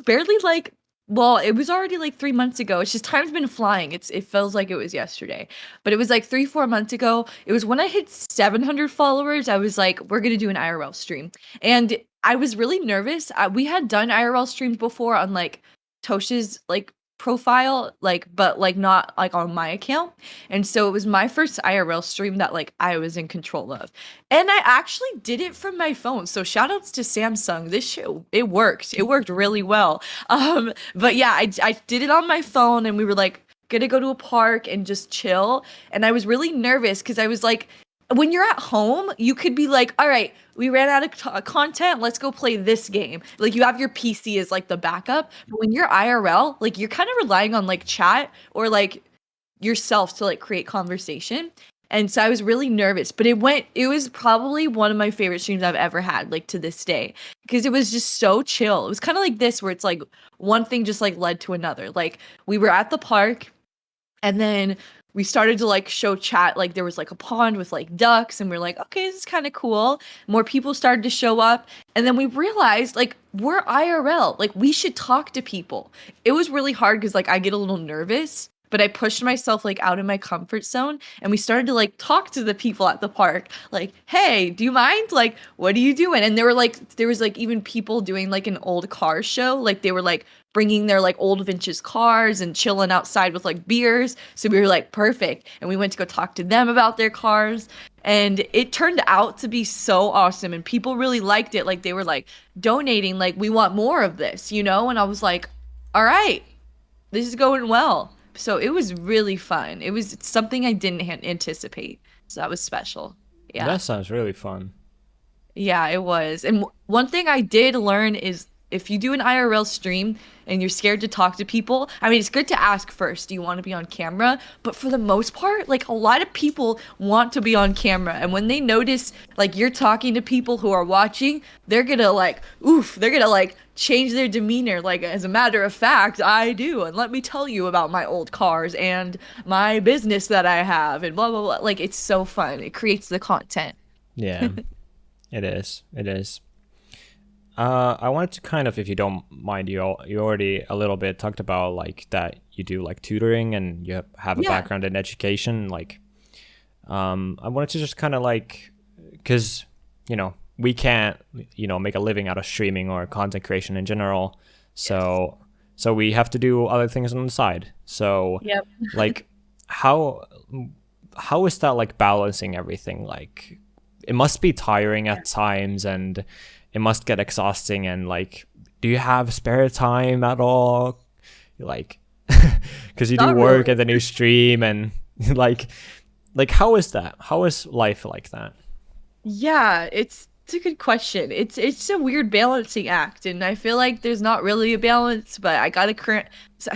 barely like, well, it was already like 3 months ago. It's just time's been flying. It feels like it was yesterday. But it was like 3-4 months ago. It was when I hit 700 followers. I was like, we're gonna do an IRL stream. And I was really nervous. We had done IRL streams before on like Tosh's like profile, like, but like not like on my account. And so it was my first IRL stream that like I was in control of. And I actually did it from my phone. So shout outs to Samsung. This shit, it worked. It worked really well. But yeah, I did it on my phone and we were like gonna go to a park and just chill. And I was really nervous because I was like, when you're at home, you could be like, all right, we ran out of content. Let's go play this game. Like you have your PC as like the backup. But when you're IRL, like you're kind of relying on like chat or like yourself to like create conversation. And so I was really nervous, but it was probably one of my favorite streams I've ever had, like to this day, because it was just so chill. It was kind of like this, where it's like one thing just like led to another. Like we were at the park and then we started to like show chat, like there was like a pond with like ducks and we are like, okay, this is kind of cool. More people started to show up and then we realized like we're IRL, like we should talk to people. It was really hard because like I get a little nervous, but I pushed myself like out of my comfort zone and we started to like talk to the people at the park, like, hey, do you mind, like what are you doing? And there was like even people doing like an old car show, like they were like bringing their like old vintage cars and chilling outside with like beers. So we were like, perfect. And we went to go talk to them about their cars. And it turned out to be so awesome. And people really liked it. Like they were like donating, like, we want more of this, you know? And I was like, all right, this is going well. So it was really fun. It's something I didn't anticipate. So that was special. Yeah. That sounds really fun. Yeah, it was. And one thing I did learn is if you do an IRL stream and you're scared to talk to people, I mean, it's good to ask first, do you want to be on camera? But for the most part, like a lot of people want to be on camera. And when they notice like you're talking to people who are watching, they're gonna like, they're gonna like change their demeanor. Like, as a matter of fact, I do. And let me tell you about my old cars and my business that I have and blah, blah, blah. Like, it's so fun. It creates the content. Yeah, it is. It is. I wanted to kind of, if you don't mind, you already a little bit talked about like that you do like tutoring and you have a background in education. Like, I wanted to just kind of like, because, you know, we can't, you know, make a living out of streaming or content creation in general. So we have to do other things on the side. So like, how is that like balancing everything? Like, it must be tiring at times and it must get exhausting. And like, do you have spare time at all? Like, because you do work and then you stream and like how is that? How is life like that? Yeah, it's a good question. It's a weird balancing act, and I feel like there's not really a balance, but I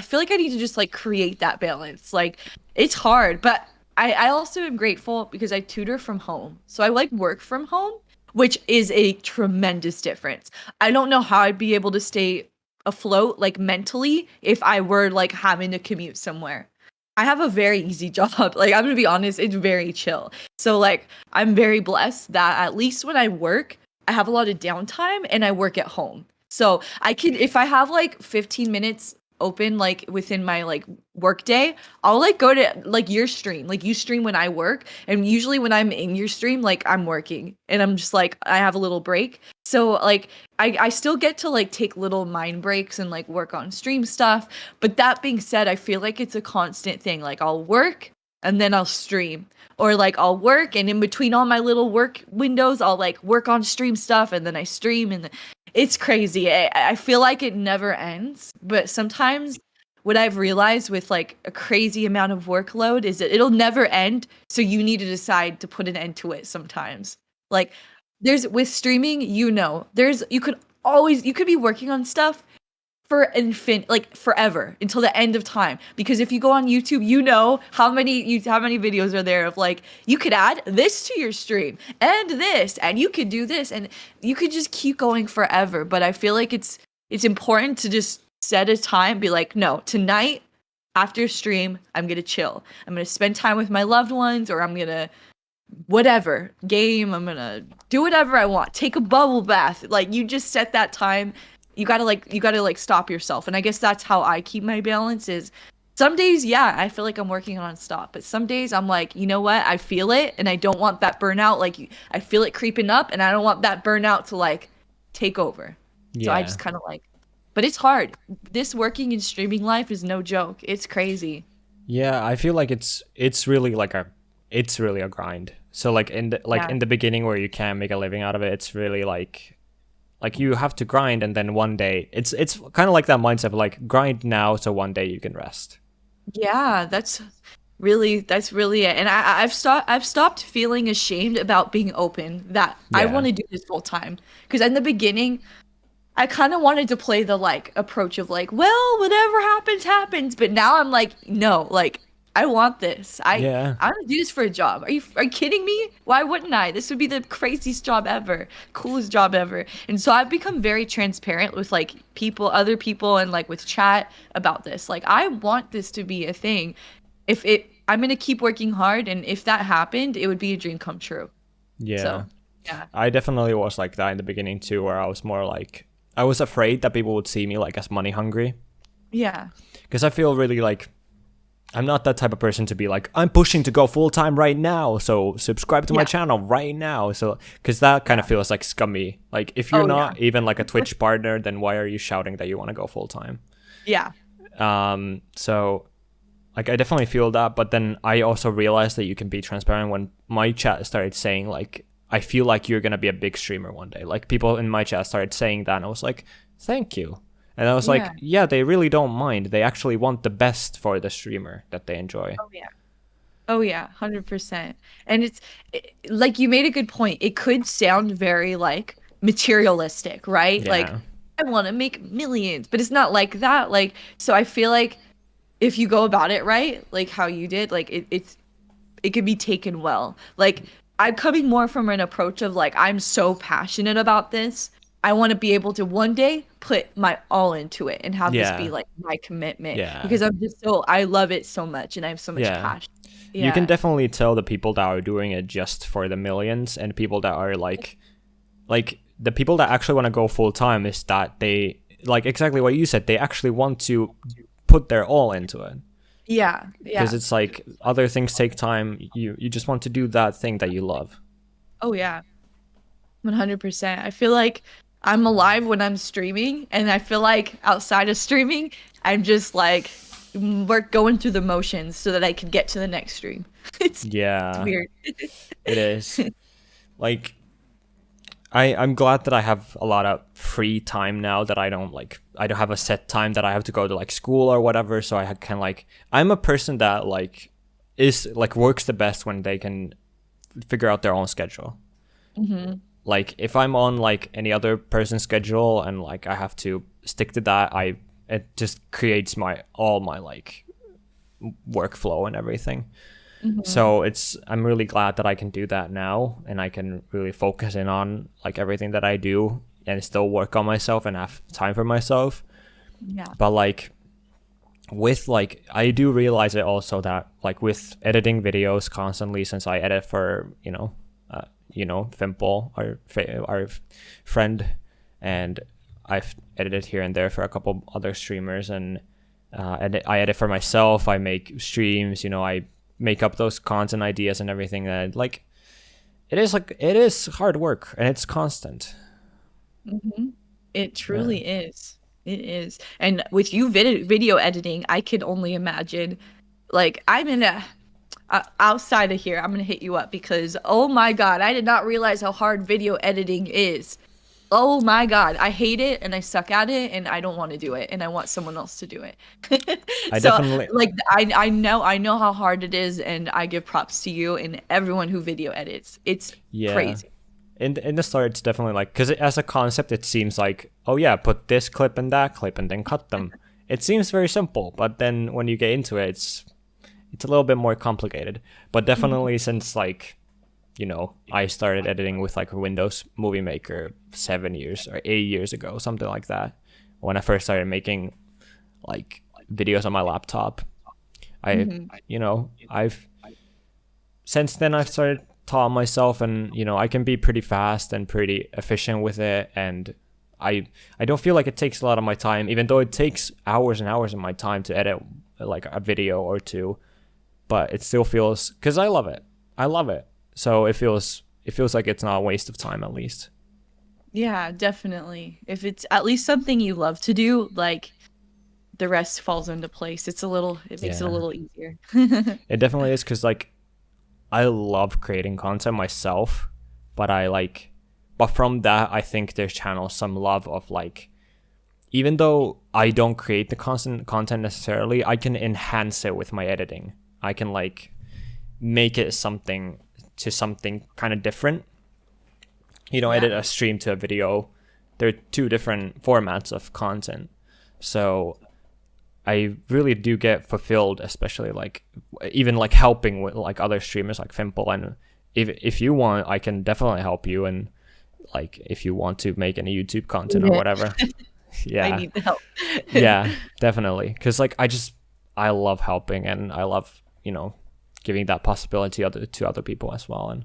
feel like I need to just like create that balance. Like, it's hard, but I also am grateful because I tutor from home. So I like work from home, which is a tremendous difference. I don't know how I'd be able to stay afloat like mentally if I were like having to commute somewhere. I have a very easy job. Like, I'm gonna be honest, it's very chill. So like, I'm very blessed that at least when I work, I have a lot of downtime and I work at home. So I can, if I have like 15 minutes open like within my like work day, I'll like go to like your stream. Like you stream when I work, and usually when I'm in your stream, like I'm working and I'm just like I have a little break. So like I still get to like take little mind breaks and like work on stream stuff. But that being said, I feel like it's a constant thing. Like I'll work and then I'll stream. Or like I'll work and in between all my little work windows, I'll like work on stream stuff and then I stream and it's crazy. I feel like it never ends, but sometimes what I've realized with like a crazy amount of workload is that it'll never end, so you need to decide to put an end to it sometimes. Like there's with streaming, there's you could be working on stuff for like forever until the end of time, because if you go on YouTube, how many videos are there of like you could add this to your stream and this and you could do this and you could just keep going forever. But I feel like it's important to just set a time, be like, no, tonight after stream I'm gonna chill, I'm gonna spend time with my loved ones, or I'm gonna whatever game, I'm gonna do whatever I want, take a bubble bath. Like you just set that time. You gotta like stop yourself. And I guess that's how I keep my balance is some days, yeah, I feel like I'm working on stop, but some days I'm like, you know what, I feel it and I don't want that burnout. Like I feel it creeping up and I don't want that burnout to like take over. So I just kind of like, but it's hard. This working and streaming life is no joke. It's crazy. Yeah, I feel like it's really like it's really a grind. So like in the beginning where you can't make a living out of it, it's really like you have to grind, and then one day it's kind of like that mindset of like grind now so one day you can rest. Yeah, that's really it. And I've stopped feeling ashamed about being open that I want to do this full time, because in the beginning I kind of wanted to play the like approach of like, well, whatever happens, but now I'm like, no, like I want this. I want to do this for a job. Are you kidding me? Why wouldn't I? This would be the craziest job ever, coolest job ever. And so I've become very transparent with like other people, and like with chat about this. Like I want this to be a thing. I'm gonna keep working hard, and if that happened, it would be a dream come true. Yeah. So, yeah. I definitely was like that in the beginning too, where I was more like I was afraid that people would see me like as money hungry. Yeah. Because I feel really like I'm not that type of person to be like, I'm pushing to go full time right now, so subscribe to my channel right now. So, because that kind of feels like scummy. Like, if you're not even like a Twitch partner, then why are you shouting that you want to go full time? Yeah. So, like, I definitely feel that. But then I also realized that you can be transparent when my chat started saying, like, I feel like you're going to be a big streamer one day. Like, people in my chat started saying that, and I was like, thank you. And I was like, yeah, they really don't mind. They actually want the best for the streamer that they enjoy. Oh, yeah, 100%. And like you made a good point. It could sound very like materialistic, right? Yeah. Like I want to make millions, but it's not like that. Like, so I feel like if you go about it right, like how you did, like it could be taken well. Like I'm coming more from an approach of like, I'm so passionate about this. I want to be able to one day put my all into it and have this be like my commitment, because I love it so much and I have so much passion. You can definitely tell the people that are doing it just for the millions, and people that are like the people that actually want to go full time is that they, like exactly what you said, they actually want to put their all into it. Yeah. Because it's like other things take time. You just want to do that thing that you love. Oh yeah. 100%. I feel like I'm alive when I'm streaming, and I feel like outside of streaming, I'm just like going through the motions so that I can get to the next stream. It's weird. It is. Like, I'm glad that I have a lot of free time now, that I don't have a set time that I have to go to like school or whatever. So I can like, I'm a person that like is like works the best when they can figure out their own schedule. Mm-hmm. Like if I'm on like any other person's schedule and like I have to stick to that, it just creates all my like workflow and everything. Mm-hmm. So I'm really glad that I can do that now, and I can really focus in on like everything that I do and still work on myself and have time for myself. Yeah. But like with like, I do realize it also that like with editing videos constantly, since I edit for, Fimple, our friend, and I've edited here and there for a couple other streamers, and and I edit for myself. I make streams. I make up those content ideas and everything. That it is hard work and it's constant. Mm-hmm. It truly is. It is. And with you video editing, I can only imagine. Like I'm in a outside of here, I'm gonna hit you up because oh my god, I did not realize how hard video editing is. Oh my god, I hate it and I suck at it and I don't want to do it and I want someone else to do it. I So definitely like I know how hard it is and I give props to you and everyone who video edits. It's crazy. In the start, it's definitely like, because as a concept, it seems like, oh yeah, put this clip and that clip and then cut them. It seems very simple, but then when you get into it, it's a little bit more complicated. But definitely since like, I started editing with like a Windows Movie Maker 7 years or 8 years ago, something like that. When I first started making like videos on my laptop, I've since then I've started taught myself, and I can be pretty fast and pretty efficient with it, and I don't feel like it takes a lot of my time, even though it takes hours and hours of my time to edit like a video or two, but it still feels, because I love it, so it feels like it's not a waste of time, at least. Yeah, definitely. If it's at least something you love to do, like the rest falls into place. It makes it a little easier. It definitely is, because like I love creating content myself, but from that, I think there's channels some love of like, even though I don't create the content necessarily, I can enhance it with my editing. I can like make it something kind of different. Edit a stream to a video. There are two different formats of content. So I really do get fulfilled, especially like even like helping with like other streamers like Fimple, and if you want, I can definitely help you, and like if you want to make any YouTube content or whatever. Yeah, I need the help. Yeah, definitely, because like I love helping, and I love giving that possibility to other people as well. And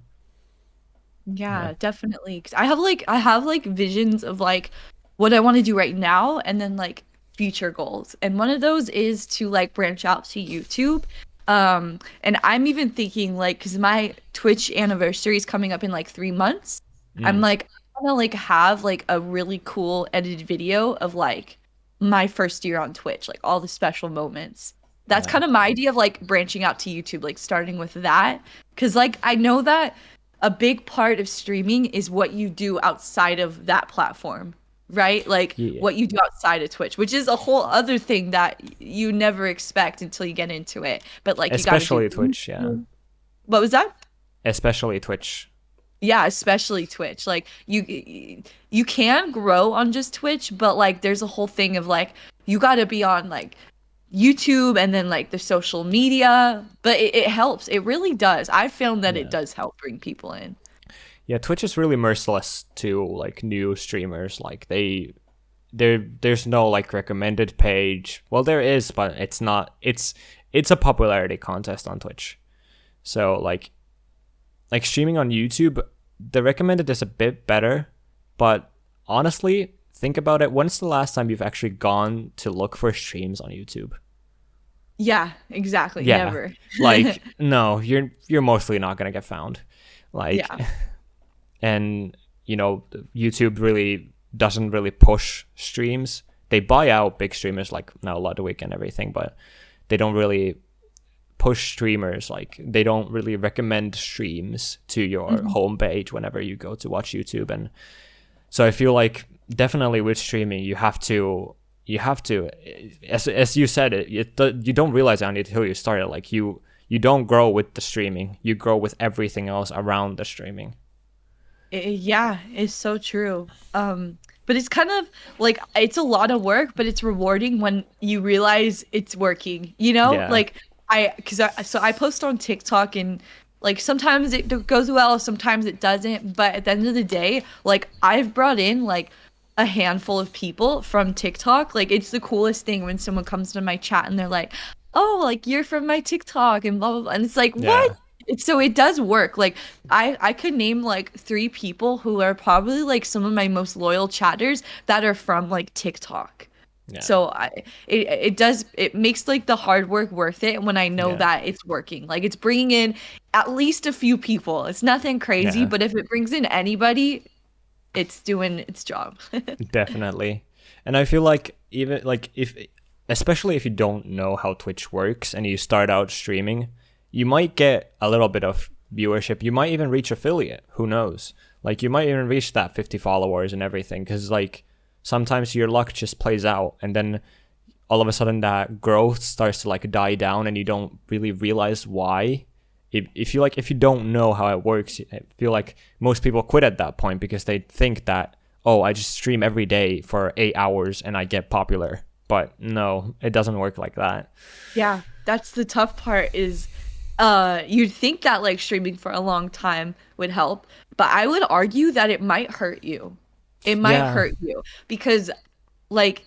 yeah, definitely. 'Cause I have like visions of like what I want to do right now, and then like future goals, and one of those is to like branch out to YouTube, and I'm even thinking like, because my Twitch anniversary is coming up in like 3 months. I'm like, I want to like have like a really cool edited video of like my first year on Twitch, like all the special moments. That's kind of my idea of like branching out to YouTube, like starting with that, because like I know that a big part of streaming is what you do outside of that platform, right? Like what you do outside of Twitch, which is a whole other thing that you never expect until you get into it. But like, especially you gotta Twitch, yeah. What was that? Especially Twitch. Yeah, especially Twitch. Like you can grow on just Twitch, but like there's a whole thing of like you gotta be on like YouTube and then like the social media. But it helps. It really does. I've found that it does help bring people in. Yeah, Twitch is really merciless to like new streamers. Like there's no like recommended page. Well, there is, but it's not. It's a popularity contest on Twitch. So like streaming on YouTube, the recommended is a bit better. But honestly, think about it. When's the last time you've actually gone to look for streams on YouTube? Yeah, exactly. Yeah. Never. Like no, you're mostly not gonna get found. Like. Yeah. And YouTube really doesn't really push streams. They buy out big streamers like now Ludwig and everything, but they don't really push streamers. Like they don't really recommend streams to your homepage whenever you go to watch YouTube. And so I feel like definitely with streaming, you have to, as you said, you don't realize it until you start it. Like you don't grow with the streaming, you grow with everything else around the streaming. Yeah, it's so true. But it's kind of like it's a lot of work, but it's rewarding when you realize it's working. Like I post on TikTok, and like sometimes it goes well, sometimes it doesn't. But at the end of the day, like I've brought in like a handful of people from TikTok. Like it's the coolest thing when someone comes to my chat and they're like, "Oh, like you're from my TikTok," and blah blah blah. And it's like, what? So it does work. Like I could name like 3 people who are probably like some of my most loyal chatters that are from like TikTok. Yeah. So it makes like the hard work worth it when I know Yeah. that it's working. Like it's bringing in at least a few people. It's nothing crazy, Yeah. but if it brings in anybody, it's doing its job. Definitely. And I feel like even like if especially if you don't know how Twitch works and you start out streaming, you might get a little bit of viewership. You might even reach affiliate. Who knows? Like you might even reach that 50 followers and everything cuz like sometimes your luck just plays out and then all of a sudden that growth starts to like die down and you don't really realize why. If you don't know how it works, I feel like most people quit at that point because they think that, oh, I just stream every day for 8 hours and I get popular. But no, it doesn't work like that. Yeah, that's the tough part is you'd think that like streaming for a long time would help, but I would argue that it might hurt you. It might Yeah, hurt you because like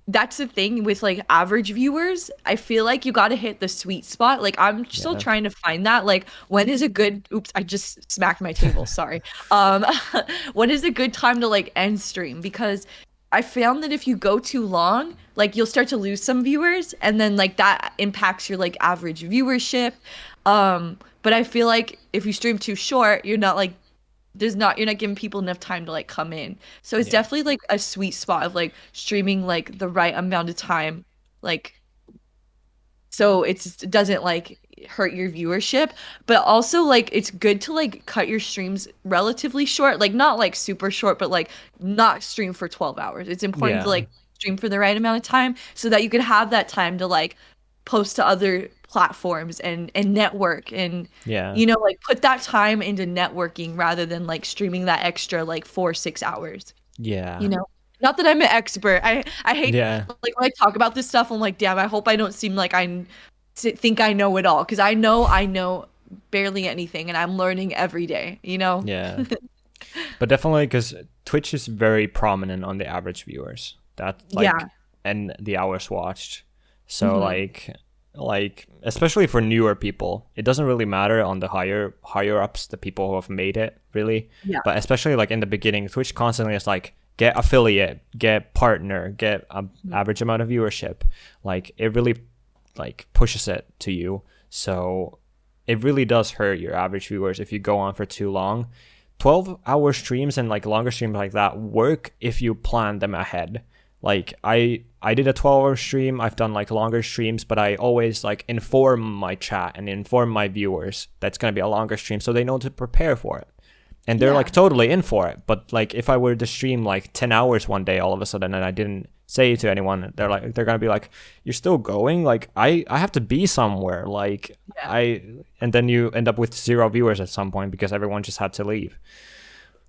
that's the thing with like average viewers. I feel like you got to hit the sweet spot. Like I'm still yeah, trying to find that. Like when is a good oops, I just smacked my table, sorry. Um when is a good time to like end stream? Because I found that if you go too long, like you'll start to lose some viewers and then like that impacts your like average viewership. But I feel like if you stream too short, you're not giving people enough time to like come in. So it's yeah, definitely like a sweet spot of like streaming like the right amount of time, like so it doesn't like hurt your viewership, but also like it's good to like cut your streams relatively short, like not like super short, but like not stream for 12 hours. It's important to yeah, like stream for the right amount of time so that you can have that time to like post to other platforms and network and yeah, you know like put that time into networking rather than like streaming that extra like 4 6 hours, you yeah, know. Not that I'm an expert. I hate yeah, like when I talk about this stuff I'm like damn, I hope I don't seem like think I know it all because I know barely anything and I'm learning every day, you know. yeah. But definitely because Twitch is very prominent on the average viewers. That Yeah. like and the hours watched. So Hmm. like especially for newer people, it doesn't really matter on the higher ups, the people who have made it really. Yeah. But especially like in the beginning, Twitch constantly is like get affiliate, get partner, get a Mhm. average amount of viewership. Like it really like pushes it to you. So it really does hurt your average viewers if you go on for too long. 12-hour streams and like longer streams like that work if you plan them ahead. Like I did a 12-hour stream, I've done like longer streams, but I always like inform my chat and inform my viewers that's going to be a longer stream so they know to prepare for it. And they're like Yeah. totally in for it. But like if I were to stream like 10 hours one day all of a sudden and I didn't say it to anyone, they're gonna be like, you're still going? Like I have to be somewhere. Like Yeah. I and then you end up with 0 viewers at some point because everyone just had to leave.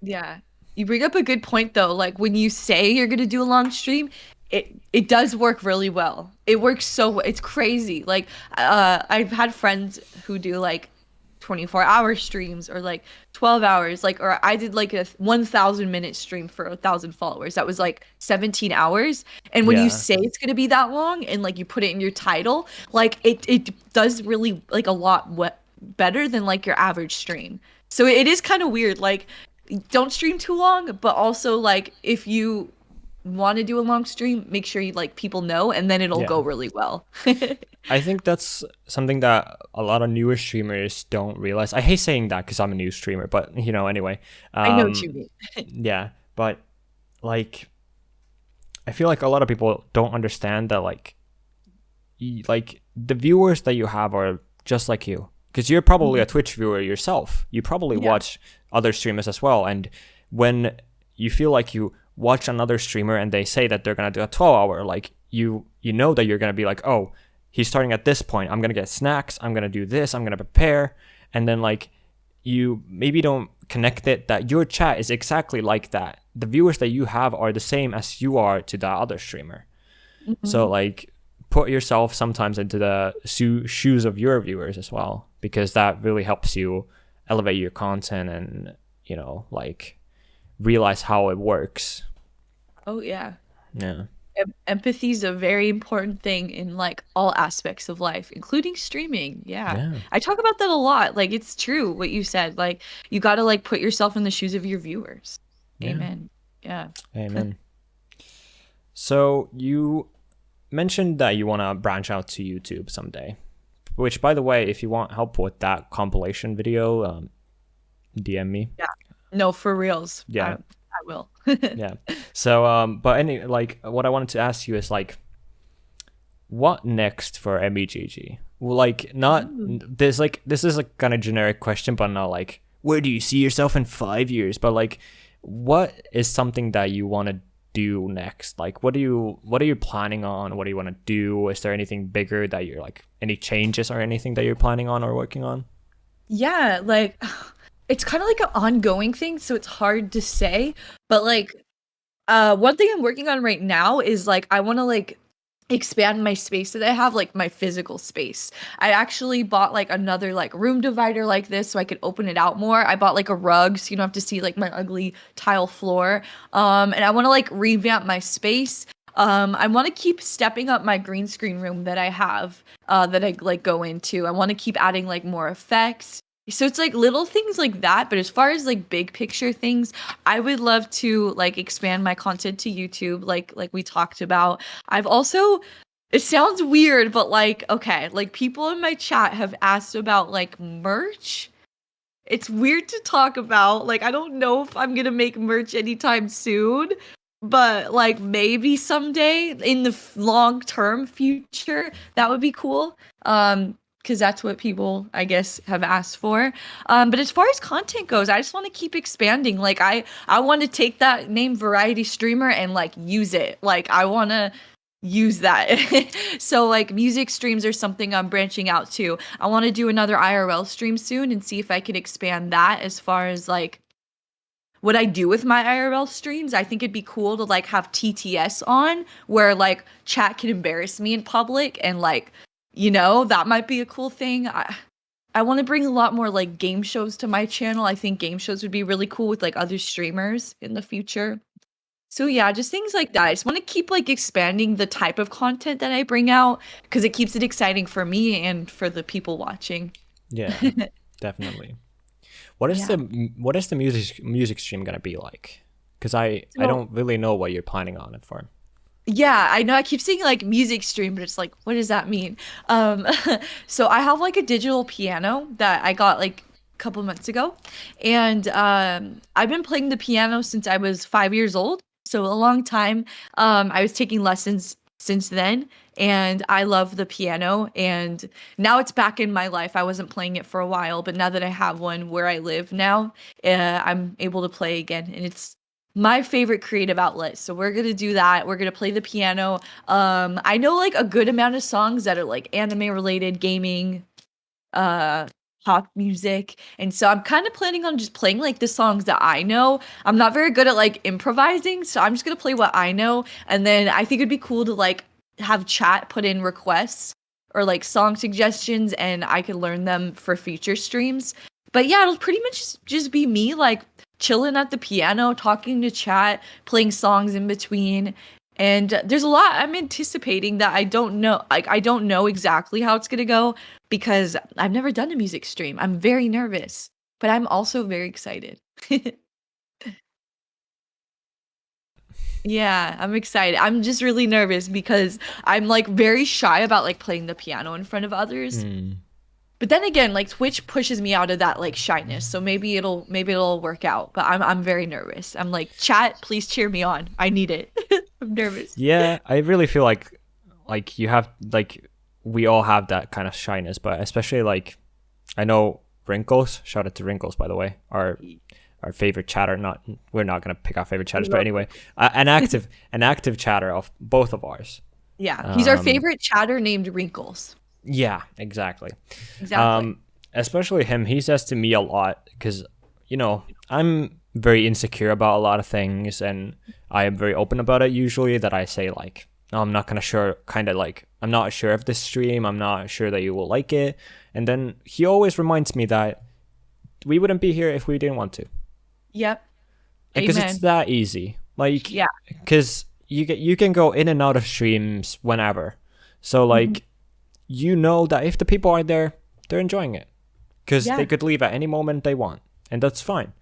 Yeah. You bring up a good point though. Like when you say you're gonna do a long stream, it does work really well. It works it's crazy. Like I've had friends who do like 24-hour streams or like 12 hours like or I did like a 1,000-minute stream for 1,000 followers. That was like 17 hours. And when you Yeah. say it's going to be that long and like you put it in your title, like it does really like a lot better than like your average stream. So it is kind of weird. Like don't stream too long, but also like if you want to do a long stream, make sure you like people know and then it'll Yeah. go really well. I think that's something that a lot of newer streamers don't realize. I hate saying that because I'm a new streamer, but you know, anyway. I know what you mean. Yeah, but like, I feel like a lot of people don't understand that like the viewers that you have are just like you, because you're probably a Twitch viewer yourself. You probably Yeah. watch other streamers as well, and when you feel like you watch another streamer and they say that they're gonna do a 12-hour, like you know that you're gonna be like, oh, he's starting at this point, I'm gonna get snacks, I'm gonna do this, I'm gonna prepare, and then like you maybe don't connect it that your chat is exactly like that. The viewers that you have are the same as you are to that other streamer. So Mhm. like put yourself sometimes into the shoes of your viewers as well, because that really helps you elevate your content and like realize how it works. Oh yeah. Yeah. Empathy is a very important thing in like all aspects of life, including streaming. Yeah. Yeah. I talk about that a lot. Like it's true what you said. Like you got to like put yourself in the shoes of your viewers. Yeah. Amen. Yeah. Amen. So you mentioned that you want to branch out to YouTube someday, which, by the way, if you want help with that compilation video, DM me. Yeah. No, for reals. Yeah. I will. Yeah. So, but like, what I wanted to ask you is like, what next for MEGG? Well, like, not this. Like, this is a kind of generic question, but not like, where do you see yourself in 5 years? But like, what is something that you want to do next? Like, what are you planning on? What do you want to do? Is there anything bigger that you're like, any changes or anything that you're planning on or working on? Yeah, like it's kind of like an ongoing thing, so it's hard to say. But like, one thing I'm working on right now is like I want to like expand my space that I have, like my physical space. I actually bought like another like room divider like this so I could open it out more. I bought like a rug so you don't have to see like my ugly tile floor. And I want to like revamp my space. I want to keep stepping up my green screen room that I have that I like go into. I want to keep adding like more effects. So it's like little things like that, but as far as like big picture things, I would love to like expand my content to YouTube like we talked about. I've also, it sounds weird, but like okay, like people in my chat have asked about like merch. It's weird to talk about. Like I don't know if I'm going to make merch anytime soon, but like maybe someday in the long-term future, that would be cool. Because that's what people, I guess, have asked for. But as far as content goes, I just want to keep expanding. Like I want to take that name variety streamer and like use it. Like I want to use that. So like music streams are something I'm branching out to. I want to do another IRL stream soon and see if I could expand that as far as like what I do with my IRL streams. I think it'd be cool to like have TTS on where like chat can embarrass me in public and like, you know, that might be a cool thing. I want to bring a lot more like game shows to my channel. I think game shows would be really cool with like other streamers in the future. So yeah, just things like that. I just want to keep like expanding the type of content that I bring out because it keeps it exciting for me and for the people watching. Yeah, definitely. What is the music stream gonna be like? Because I don't really know what you're planning on it for. Yeah, I know I keep saying like music stream, but it's like, what does that mean? So I have like a digital piano that I got like a couple months ago, and I've been playing the piano since I was 5 years old, so a long time. I was taking lessons since then, and I love the piano, and now it's back in my life. I wasn't playing it for a while, but now that I have one where I live now, I'm able to play again, and it's my favorite creative outlet. So we're gonna do that. We're gonna play the piano. I know like a good amount of songs that are like anime related, gaming, pop music, and so I'm kind of planning on just playing like the songs that I know. I'm not very good at like improvising, so I'm just gonna play what I know, and then I think it'd be cool to like have chat put in requests or like song suggestions, and I could learn them for future streams. But yeah, it'll pretty much just be me like chilling at the piano, talking to chat, playing songs in between. And there's a lot I'm anticipating that I don't know. Like I don't know exactly how it's gonna go because I've never done a music stream. I'm very nervous, but I'm also very excited. Yeah, I'm excited. I'm just really nervous because I'm like very shy about like playing the piano in front of others. But then again, like Twitch pushes me out of that like shyness. So maybe it'll work out. But I'm very nervous. I'm like, chat, please cheer me on. I need it. I'm nervous. Yeah, I really feel like you have like we all have that kind of shyness, but especially like I know Wrinkles, shout out to Wrinkles by the way, our favorite chatter. Not we're not gonna pick our favorite chatters, but anyway, an active chatter of both of ours. Yeah, he's our favorite chatter named Wrinkles. Yeah, exactly. Exactly. Especially him, he says to me a lot because, you know, I'm very insecure about a lot of things and I am very open about it usually that I say like, oh, I'm not gonna sure, kind of like, I'm not sure of this stream, I'm not sure that you will like it. And then he always reminds me that we wouldn't be here if we didn't want to. Yep. Because it's that easy. Like, yeah. Because you can go in and out of streams whenever. So like, you know that if the people are there, they're enjoying it because they could leave at any moment they want, and that's fine.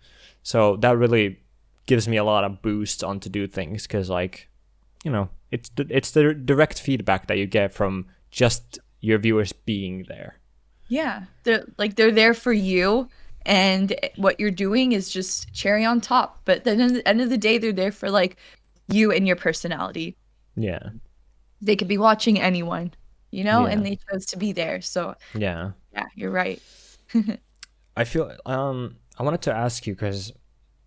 So that really gives me a lot of boost on to do things because, like, you know, it's the direct feedback that you get from just your viewers being there. Yeah, they're there for you, and what you're doing is just cherry on top. But then at the end of the day, they're there for like you and your personality. Yeah. They could be watching anyone, Yeah. and they chose to be there. So Yeah, you're right. I feel I wanted to ask you, because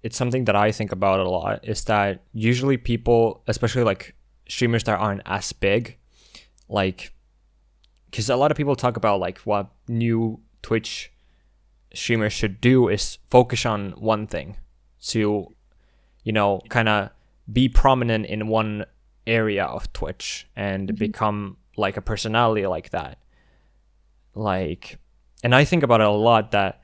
it's something that I think about a lot, is that usually people, especially like streamers that aren't as big, like, because a lot of people talk about like what new Twitch streamers should do is focus on one thing to, kind of be prominent in one area of Twitch and become like a personality like that. Like, and I think about it a lot, that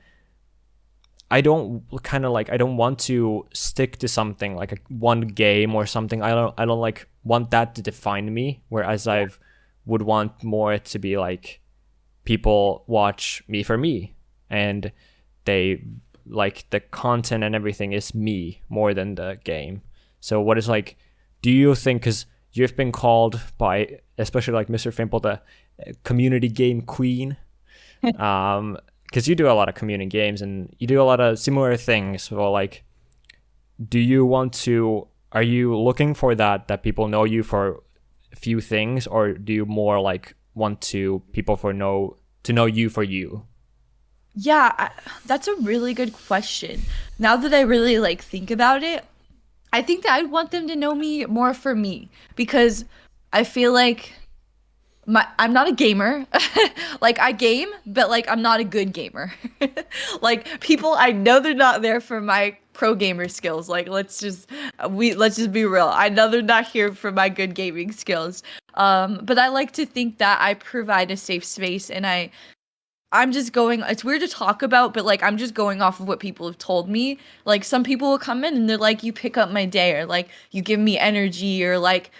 I don't want to stick to something like one game or something. I don't like want that to define me. Whereas I would want more to be like, people watch me for me, and they like the content and everything is me more than the game. So what is like, do you think, because you've been called by, especially like Mr. Fimple, the community game queen, because you do a lot of community games and you do a lot of similar things. So like, are you looking for that people know you for a few things, or do you more like want people to know you for you? Yeah, that's a really good question. Now that I really like think about it, I think that I'd want them to know me more for me, because I feel like I'm not a gamer. Like, I game, but like I'm not a good gamer. Like, people, I know they're not there for my pro gamer skills. Like, let's just be real. I know they're not here for my good gaming skills. But I like to think that I provide a safe space, and I'm just going, it's weird to talk about, but like, I'm just going off of what people have told me. Like, some people will come in and they're like, you pick up my day, or like, you give me energy, or like,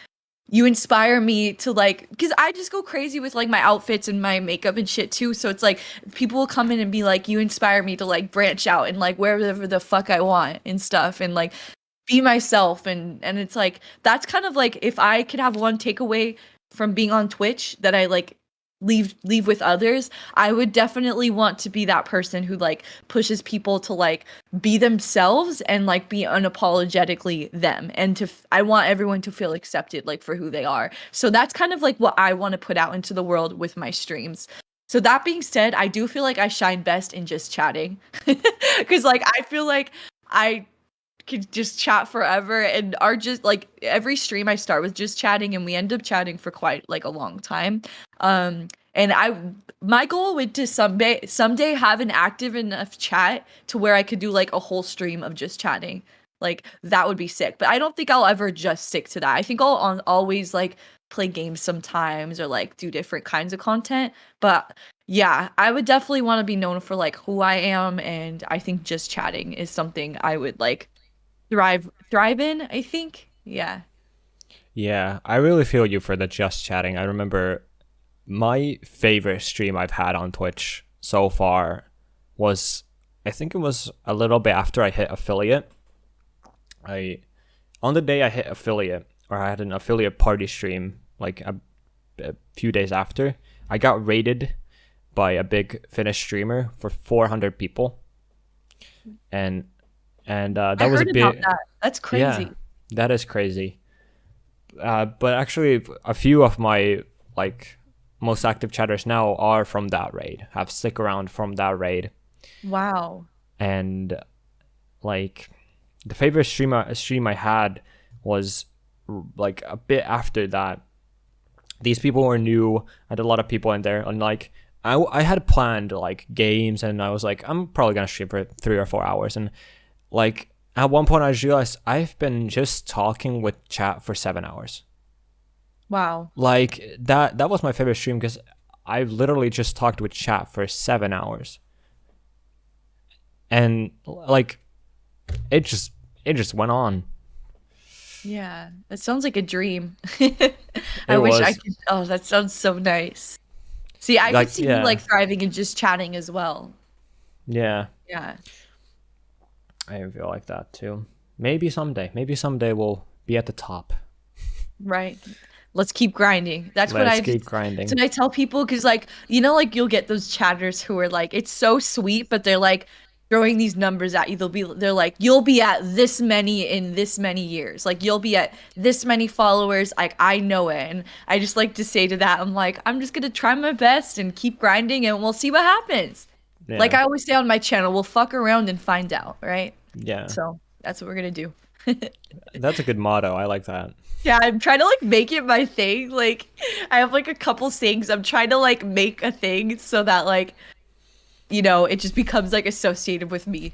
you inspire me to like, because I just go crazy with like my outfits and my makeup and shit too. So it's like, people will come in and be like, you inspire me to like branch out and like wear whatever the fuck I want and stuff, and like be myself. And it's like, that's kind of like, if I could have one takeaway from being on Twitch that I like leave with others, I would definitely want to be that person who like pushes people to like be themselves and like be unapologetically them, and I want everyone to feel accepted like for who they are. So that's kind of like what I want to put out into the world with my streams. So that being said, I do feel like I shine best in just chatting, because like I feel like I could just chat forever, and are just like, every stream I start with just chatting, and we end up chatting for quite like a long time. And my goal would to someday have an active enough chat to where I could do like a whole stream of just chatting. Like, that would be sick. But I don't think I'll ever just stick to that. I think I'll always like play games sometimes, or like do different kinds of content. But yeah, I would definitely want to be known for like who I am, and I think just chatting is something I would like thrive in, I think. Yeah. Yeah, I really feel you for the just chatting. I remember my favorite stream I've had on Twitch so far was, I think it was a little bit after I hit affiliate. On the day I hit affiliate, or I had an affiliate party stream, like a few days after, I got raided by a big Finnish streamer for 400 people. And that was a bit. That. That's crazy. Yeah, that is crazy. But actually, a few of my like most active chatters now are from that raid. Have stick around from that raid. Wow. And like, the favorite stream I had was like a bit after that. These people were new. I had a lot of people in there, and like I had planned like games, and I was like, I'm probably gonna stream for 3 or 4 hours, and like at one point I realized I've been just talking with chat for 7 hours. Wow. Like that was my favorite stream, because I literally just talked with chat for 7 hours. And like it just went on. Yeah, that sounds like a dream. I wish I could. Oh, that sounds so nice. See, I could see you like thriving and just chatting as well. Yeah. Yeah. I feel like that too. Maybe someday we'll be at the top. Right. Let's keep grinding. Let's keep grinding. That's what I tell people because, like, like you'll get those chatters who are like, it's so sweet, but they're like throwing these numbers at you. They're like, you'll be at this many in this many years. Like, you'll be at this many followers. Like, I know it. And I just like to say to that, I'm like, I'm just gonna try my best and keep grinding and we'll see what happens. Like Yeah. I always say on my channel, we'll fuck around and find out, right? Yeah. So that's what we're gonna do. That's a good motto. I like that. Yeah, I'm trying to like make it my thing. Like I have like a couple sayings. I'm trying to like make a thing so that like, it just becomes like associated with me.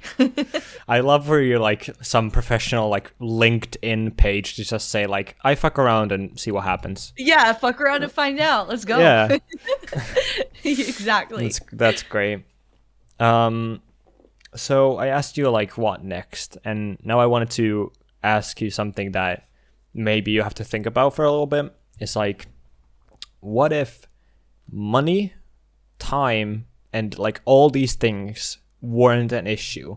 I love where you're like some professional like LinkedIn page to just say like I fuck around and see what happens. Yeah, fuck around and find out. Let's go. Yeah. Exactly. That's great. So I asked you like what next, and now I wanted to ask you something that maybe you have to think about for a little bit. It's like, what if money, time, and like all these things weren't an issue?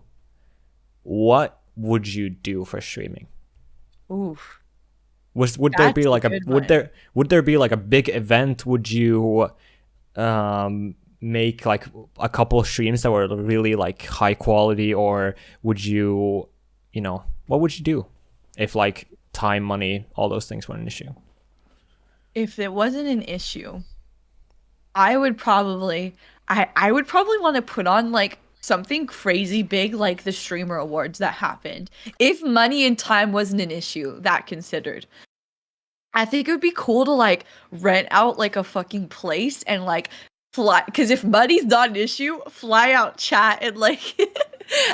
What would you do for streaming? Oof. Would there be like would there be like a big event? Would you make like a couple of streams that were really like high quality, or would you, what would you do if like time, money, all those things were an issue? If it wasn't an issue, I would probably I would probably want to put on like something crazy big like the streamer awards that happened. If money and time wasn't an issue, that considered. I think it would be cool to like rent out like a fucking place and like fly, because if money's not an issue, fly out chat and like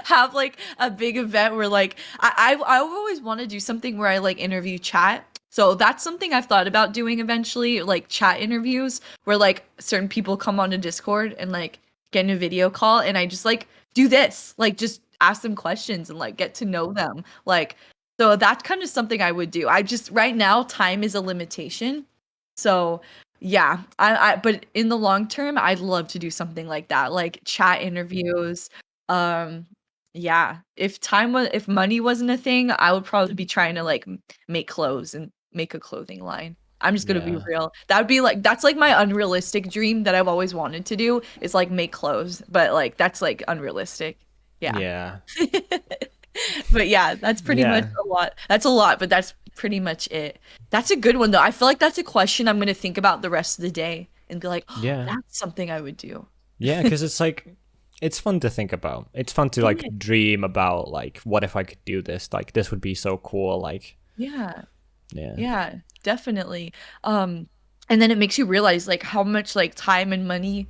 have like a big event where like I always want to do something where I like interview chat. So that's something I've thought about doing eventually, like chat interviews where like certain people come onto Discord and like get in a video call and I just like do this, like just ask them questions and like get to know them. Like so that's kind of something I would do. I just right now time is a limitation. So yeah, but in the long term, I'd love to do something like that, like chat interviews. Um, yeah, if money wasn't a thing, I would probably be trying to like make clothes and make a clothing line. I'm just gonna be Yeah. real. That would be like that's like my unrealistic dream that I've always wanted to do is like make clothes, but like that's like unrealistic. Yeah. Yeah. But yeah, that's pretty much Yeah. a lot. That's a lot, but that's pretty much it. That's a good one though. I feel like that's a question I'm gonna think about the rest of the day and be like, oh, Yeah. that's something I would do. Yeah, because it's like, it's fun to think about. It's fun to like dream about like, what if I could do this? Like, this would be so cool. Like, Yeah. yeah. Yeah, definitely. And then it makes you realize like how much like time and money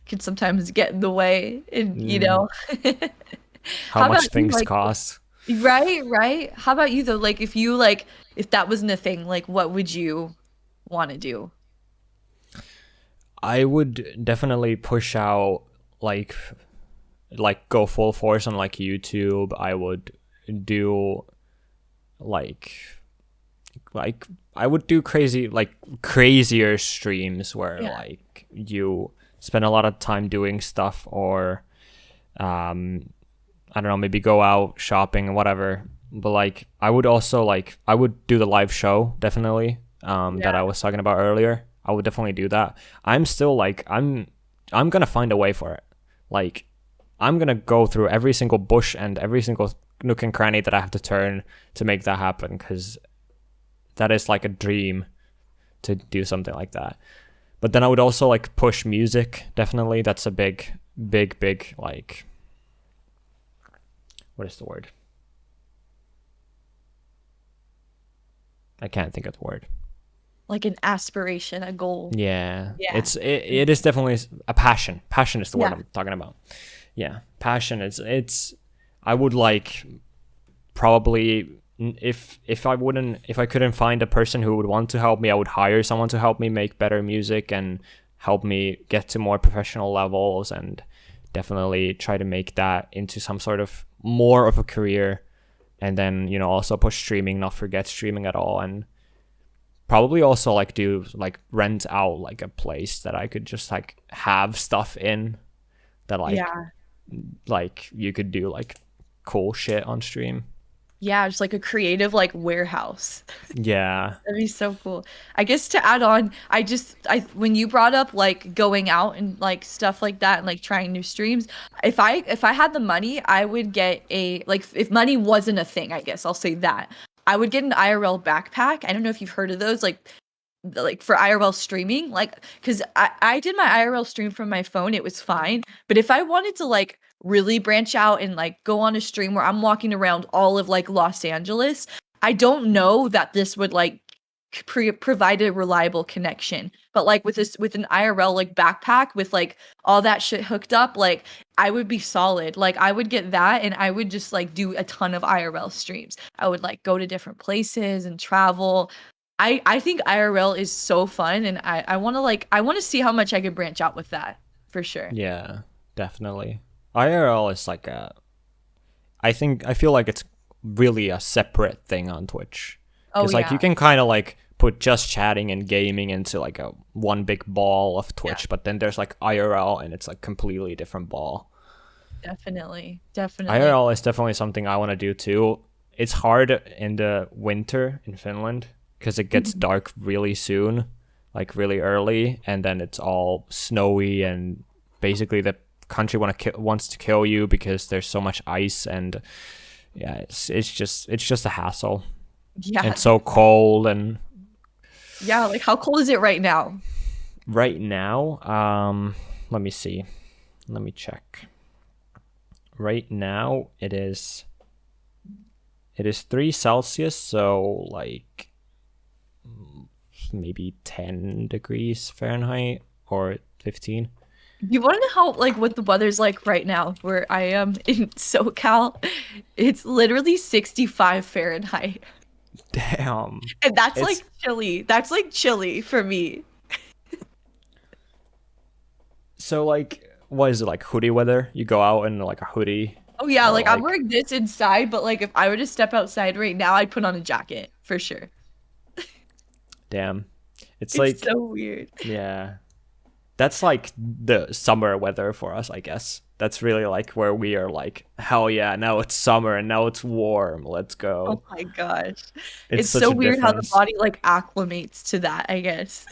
can sometimes get in the way and How How much about you things like cost. right, right? How about you though? Like if you like if that wasn't a thing, like what would you want to do? I would definitely push out like go full force on like YouTube. I would do like I would do crazier streams where Yeah. like you spend a lot of time doing stuff, or I don't know, maybe go out shopping and whatever. But like I would also I would do the live show definitely, that I was talking about earlier. I would definitely do that. I'm still like I'm gonna find a way for it. Like I'm gonna go through every single bush and every single nook and cranny that I have to turn to make that happen, because that is like a dream to do something like that. But then I would also like push music, definitely. That's a big like, what is the word? I can't think of the word. Like an aspiration, a goal. Yeah. Yeah. It is definitely a passion. Passion is the word Yeah. I'm talking about. Yeah. Passion it's I would like probably, if I couldn't find a person who would want to help me, I would hire someone to help me make better music and help me get to more professional levels, and definitely try to make that into some sort of more of a career. And then, also push streaming, not forget streaming at all, and probably also like do like rent out like a place that I could just like have stuff in that like Yeah. like you could do like cool shit on stream. Yeah, just like a creative like warehouse. Yeah. That'd be so cool. I guess to add on, I when you brought up like going out and like stuff like that and like trying new streams, if I had the money, I would get a like if money wasn't a thing, I guess I'll say that. I would get an IRL backpack. I don't know if you've heard of those, like for IRL streaming, like because I did my IRL stream from my phone, it was fine. But if I wanted to like really branch out and like go on a stream where I'm walking around all of like Los Angeles, I don't know that this would like provide a reliable connection. But like with an IRL like backpack with like all that shit hooked up, like I would be solid. Like I would get that and I would just like do a ton of IRL streams. I would like go to different places and travel. I think IRL is so fun and I want to I want to see how much I could branch out with that for sure. Yeah, definitely. IRL is like I feel like it's really a separate thing on Twitch. Oh Because like yeah. you can kind of like put just chatting and gaming into like a one big ball of Twitch, Yeah, but then there's like IRL and it's like completely different ball. definitely. Definitely. IRL is definitely something I want to do too. It's hard in the winter in Finland because it gets Mhm. dark really soon, like really early, and then it's all snowy and basically the country wants to kill you because there's so much ice and yeah, it's just a hassle. And Yeah. it's so cold and Yeah, like how cold is it right now? right now, let me see. Let me check. Right now it is 3 Celsius, so like maybe 10 degrees Fahrenheit or 15. You want to know how like what the weather's like right now where I am in SoCal? It's literally 65 Fahrenheit. Damn. And that's It's like chilly. That's like chilly for me. so like what is it like hoodie weather? You go out in like a hoodie Oh yeah, or like I'm like wearing this inside, but like if I were to step outside right now, I'd put on a jacket for sure. damn. It's It's like so weird. yeah. That's like the summer weather for us, I guess. That's really like where we are like, hell yeah, now it's summer and now it's warm. Let's Oh go. my gosh. It's It's such so a weird how the difference. body like acclimates to that, I guess.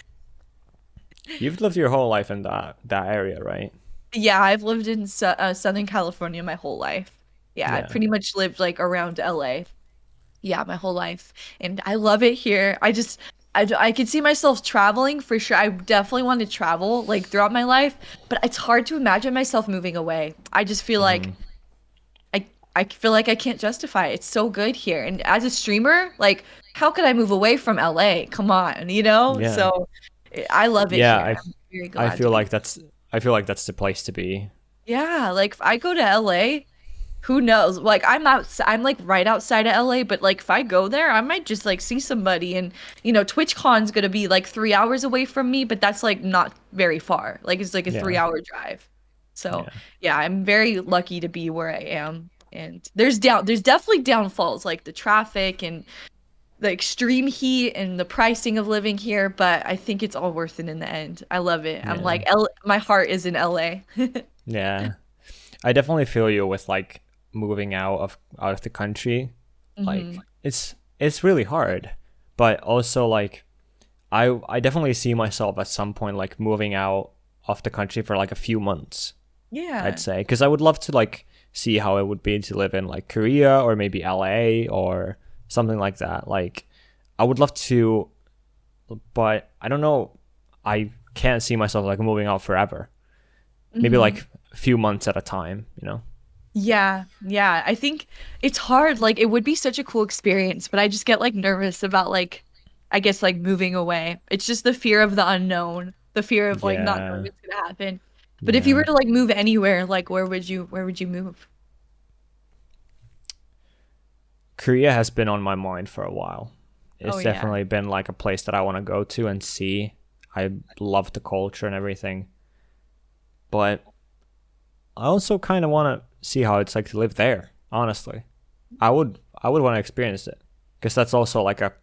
You've lived your whole life in that area, right? Yeah, I've lived in Southern California my whole life. Yeah, I Yeah. pretty much lived like around LA. Yeah, my whole life. And I love it here. I could see myself traveling for sure. I definitely want to travel like throughout my life, but it's hard to imagine myself moving away. I just feel like Hmm. I I feel like I can't justify it. It's so good here. And as a streamer, like how could I move away from LA? Come on, you know? Yeah. So I love it Yeah, here. I'm very I glad to feel be. like that's the place to be. Yeah, like if I go to LA, who knows? Like I'm like right outside of LA, but like if I go there, I might just like see somebody and TwitchCon's gonna be like 3 hours away from me, but that's like not very far. Like it's like a Yeah. 3 hour drive. So Yeah. yeah, I'm very lucky to be where I am. And there's definitely downfalls like the traffic and the extreme heat and the pricing of living here, but I think it's all worth it in the end. I love it. I'm Yeah. like my heart is in LA. Yeah. I definitely feel you with like moving out of the country. Hmm. Like it's really hard, but also like I definitely see myself at some point like moving out of the country for like a few months, I'd Yeah. say, because I would love to like see how it would be to live in like Korea or maybe LA or something like that. Like I would love to, but I don't know. I can't see myself like moving out forever. Maybe Hmm. like a few months at a time, you know? Yeah, yeah. I think it's hard. Like it would be such a cool experience, but I just get like nervous about like I guess like moving away. It's just the fear of the unknown, the fear of like not knowing Yeah, what's gonna happen. But if you were yeah. to like move anywhere, like where would you move? Korea has been on my mind for a while. Oh It's yeah. definitely been like a place that I want to go to and see. I love the culture and everything, but I also kind of want to see how it's like to live there. Honestly, I would want to experience it because that's also like a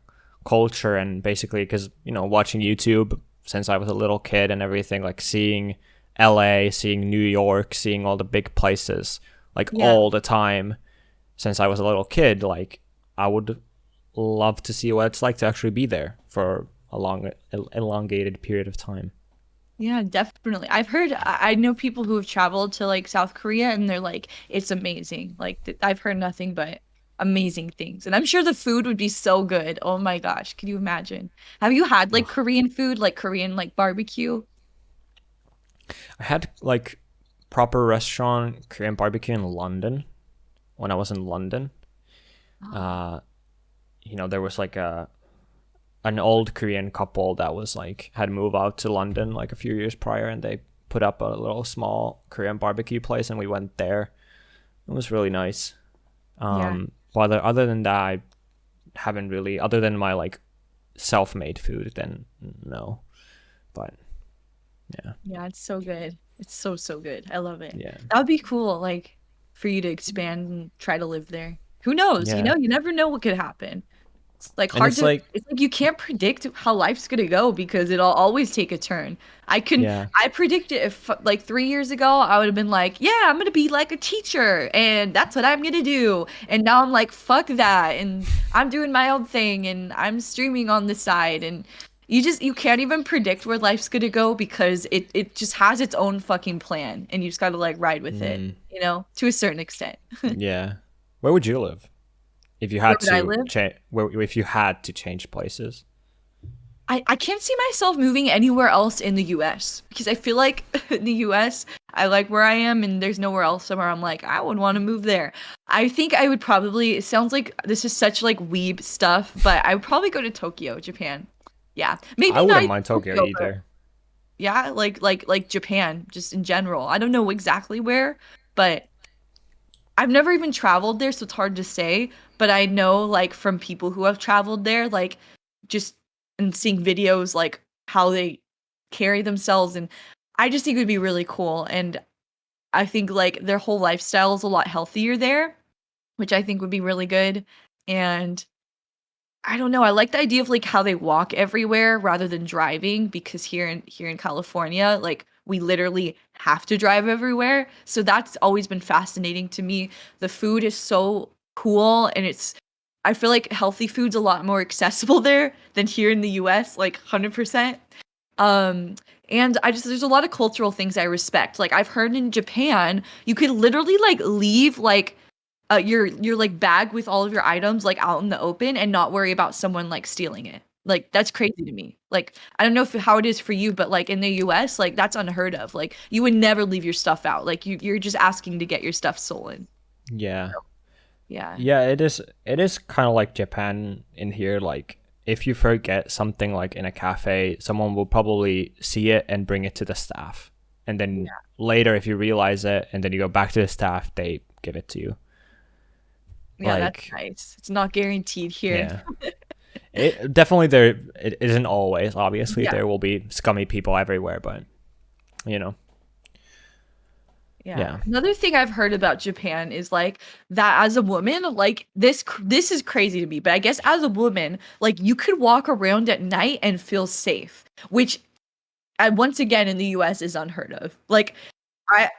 culture and basically because watching YouTube since I was a little kid and everything, like seeing LA, seeing New York, seeing all the big places like Yeah. all the time since I was a little kid, like I would love to see what it's like to actually be there for a long, elongated period of time. Yeah, definitely. I know people who have traveled to like South Korea and they're like, it's amazing. Like I've heard nothing but amazing things. And I'm sure the food would be so good. Oh my gosh, can you imagine? Have you had like Ugh. Korean food, like Korean like barbecue? I had like proper restaurant Korean barbecue in London when I was in London. Oh, Uh, there was like an old Korean couple that was like had moved out to London like a few years prior, and they put up a little small Korean barbecue place, and we went there. It was really nice. yeah. But other than that, I haven't really, other than my like self-made food, then no. But yeah, Yeah, it's so good. It's so, so good. I love it. yeah, That would be cool, like for you to expand and try to live there. Who knows? yeah. You never know what could happen. It's like And hard it's to like, it's like you can't predict how life's gonna go because it'll always take a turn. yeah, I predicted if like 3 years ago I would have been like, yeah, I'm gonna be like a teacher and that's what I'm gonna do. And now I'm like, fuck that, and I'm doing my own thing and I'm streaming on the side, and you can't even predict where life's gonna go because it just has its own fucking plan and you just gotta like ride with it, to a certain extent. yeah. Where would you live if you Where had would I to live? change? If you had to change places? I can't see myself moving anywhere else in the US because I feel like in the US, I like where I am and there's nowhere else somewhere I'm like, I would want to move there. I think I would probably, it sounds like this is such like weeb stuff, but I would probably go to Tokyo, Japan. Yeah. Maybe I not wouldn't even mind Tokyo Tokyo, but either. yeah, like Japan, just in general. I don't know exactly where, but I've never even traveled there, so it's hard to say, but I know like from people who have traveled there, like just and seeing videos like how they carry themselves, and I just think it would be really cool, and I think like their whole lifestyle is a lot healthier there, which I think would be really good. And I don't know, I like the idea of like how they walk everywhere rather than driving because here in California, like we literally have to drive everywhere. So that's always been fascinating to me. The food is so cool and I feel like healthy food's a lot more accessible there than here in the US, like 100%. Um and there's a lot of cultural things I respect. Like I've heard in Japan, you could literally like leave like your like bag with all of your items like out in the open and not worry about someone like stealing it. Like that's crazy to me. Like I don't know how it is for you, but like in the US, like that's unheard of. Like you would never leave your stuff out. Like you're just asking to get your stuff stolen. Yeah. Yeah. Yeah, it is kind of like Japan in here. Like if you forget something like in a cafe, someone will probably see it and bring it to the staff. And then later if you realize it and then you go back to the staff, they give it to you. Yeah, that's Like, nice. It's not guaranteed here. yeah. It definitely there it isn't always, obviously. Yeah. There will be scummy people everywhere, but you know. Yeah. Yeah. Another thing I've heard about Japan is like that as a woman, like this is crazy to me, but I guess as a woman, like you could walk around at night and feel safe, which once again in the US is unheard of. Like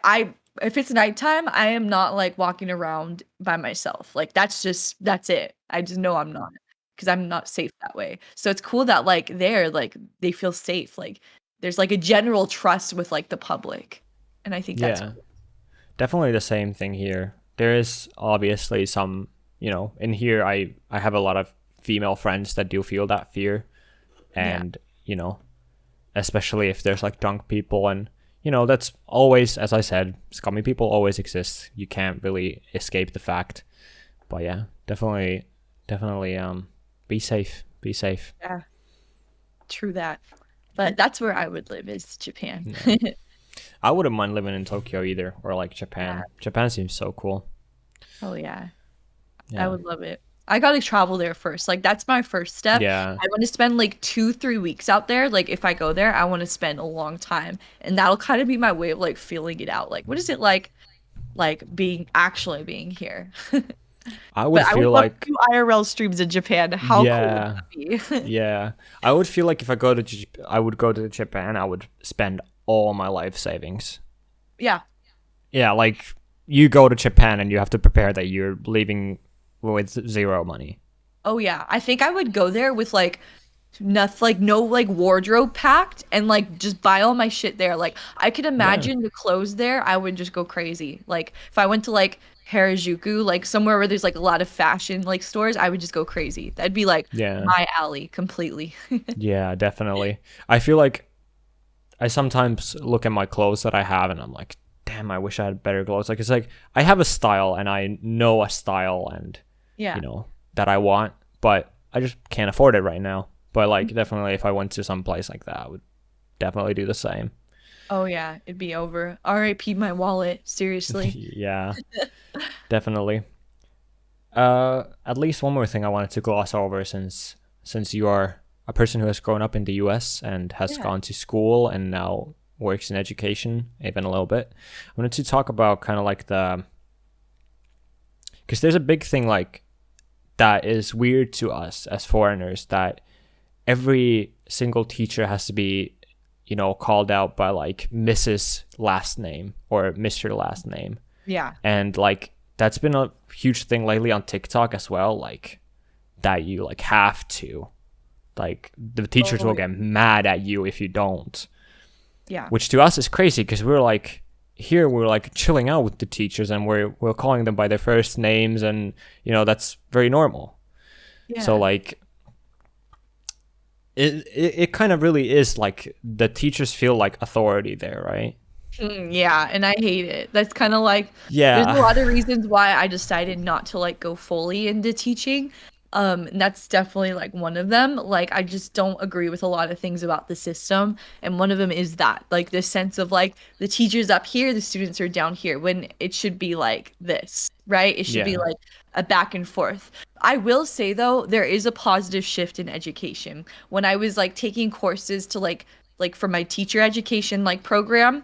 I if it's nighttime, I am not like walking around by myself. Like that's it. I just know I'm not because I'm not safe that way. So it's cool that like there like they feel safe. Like there's like a general trust with like the public. And I think that's Yeah. Definitely the same thing here. There is obviously some, in here I have a lot of female friends that do feel that fear. yeah. And, especially if there's like drunk people and, that's always, as I said, scummy people always exist. You can't really escape the fact. But yeah, definitely be safe. Be safe. Yeah. True that. But that's where I would live is Japan. Yeah. I wouldn't mind living in Tokyo either, or like Yeah. Japan. Japan seems so cool. Oh yeah. I Yeah. would love it. I gotta travel there first. Like that's my first step. Yeah. I want to spend like 2-3 weeks out there. Like if I go there, I want to spend a long time, and that'll kind of be my way of like feeling it out. Like what is it like being here? I would But I would feel love like, to do IRL streams in Japan. How cool would yeah, that be? yeah. I would feel like if I would go to Japan, I would spend all my life savings. Yeah. Yeah, like you go to Japan and you have to prepare that you're leaving with zero money. Oh yeah. I think I would go there with like nothing, like no like wardrobe packed, and like just buy all my shit there. Like I could Yeah. imagine the clothes there, I would just go crazy. Like if I went to like Harajuku, like somewhere where there's like a lot of fashion like stores, I would just go crazy. That'd be like Yeah. my alley completely. Yeah, definitely. I feel like I sometimes look at my clothes that I have and I'm like, damn, I wish I had better clothes. Like it's like I have a style and I know a style and Yeah. that I want, but I just can't afford it right now. But like definitely if I went to some place like that, I would definitely do the same. Oh yeah, it'd be over. R.I.P. my wallet, seriously. Yeah, definitely. At least one more thing I wanted to gloss over since you are a person who has grown up in the US and has Yeah. gone to school and now works in education even a little bit. I wanted to talk about kind of like the because there's a big thing like that is weird to us as foreigners that every single teacher has to be, called out by like Mrs. last name or Mr. last name. Yeah. And like that's been a huge thing lately on TikTok as well, like that you like have to. Like the teachers Oh will yeah. get mad at you if you don't. Yeah. Which to us is crazy because we're like here we're like chilling out with the teachers and we're calling them by their first names and that's very normal. So Yeah. like it kind of really is like the teachers feel like authority there, right? Yeah, and I hate it. That's kind of like there's a Yeah. lot of reasons why I decided not to like go fully into teaching. And that's definitely like one of them. Like I just don't agree with a lot of things about the system, and one of them is that like this sense of like the teachers up here, the students are down here when it should be like this, right? It should be Yeah. like a back and forth. I will say though, there is a positive shift in education. When I was like taking courses to like for my teacher education like program,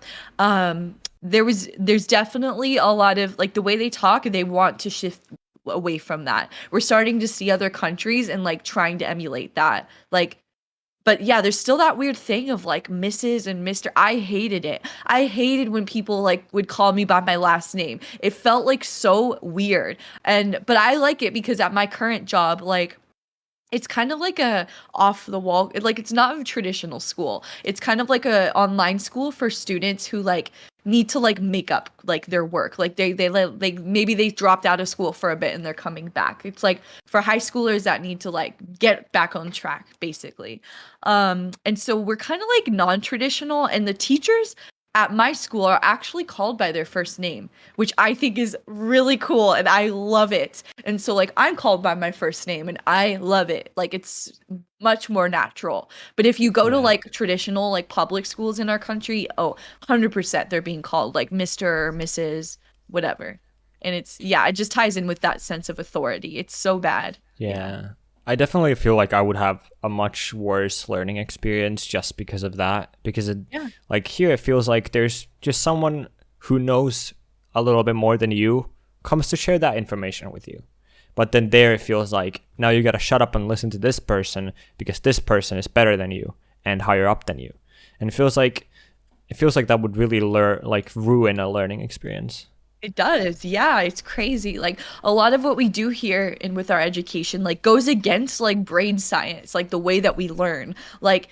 there's definitely a lot of like the way they talk, they want to shift away from that. We're starting to see other countries and like trying to emulate that. Like but yeah, there's still that weird thing of like Mrs. and Mr. I hated it. I hated when people like would call me by my last name. It felt like so weird. And but I like it because at my current job, like it's kind of like a off the wall, like it's not a traditional school. It's kind of like a online school for students who like need to like make up like their work. Like they maybe they dropped out of school for a bit and they're coming back. It's like for high schoolers that need to like get back on track basically. And so we're kind of like non-traditional, and the teachers at my school are actually called by their first name, which I think is really cool and I love it. And so like I'm called by my first name and I love it. Like it's much more natural. But if you go to Yeah. like traditional like public schools in our country, oh, 100% they're being called like Mr. or Mrs. whatever. And it's yeah, it just ties in with that sense of authority. It's so bad. Yeah. Yeah. I definitely feel like I would have a much worse learning experience just because of that. Because Yeah. like here, it feels like there's just someone who knows a little bit more than you comes to share that information with you. But then there, it feels like now you gotta shut up and listen to this person because this person is better than you and higher up than you. And it feels like that would really ruin a learning experience. It does. Yeah, it's crazy. Like a lot of what we do here and with our education like goes against like brain science, like the way that we learn. Like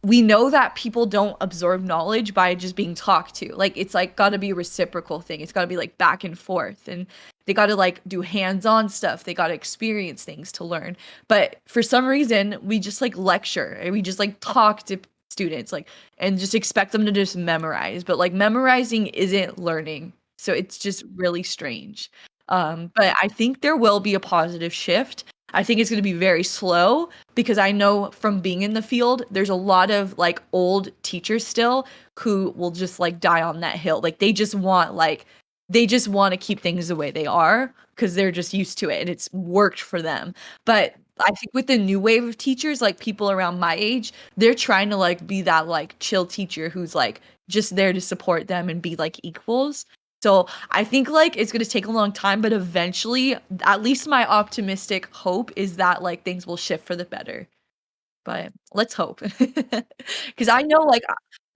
we know that people don't absorb knowledge by just being talked to. Like it's like got to be a reciprocal thing. It's got to be like back and forth, and they got to like do hands-on stuff. They got to experience things to learn. But for some reason, we just like lecture and we just like talk to students like and just expect them to just memorize. But like memorizing isn't learning. So it's just really strange. But I think there will be a positive shift. I think it's going to be very slow because I know from being in the field, there's a lot of like old teachers still who will just like die on that hill. Like they just want to keep things the way they are because they're just used to it and it's worked for them. But I think with the new wave of teachers, like people around my age, they're trying to like be that like chill teacher who's like just there to support them and be like equals. So I think like it's gonna take a long time, but eventually, at least my optimistic hope is that like things will shift for the better. But let's hope. Because I know like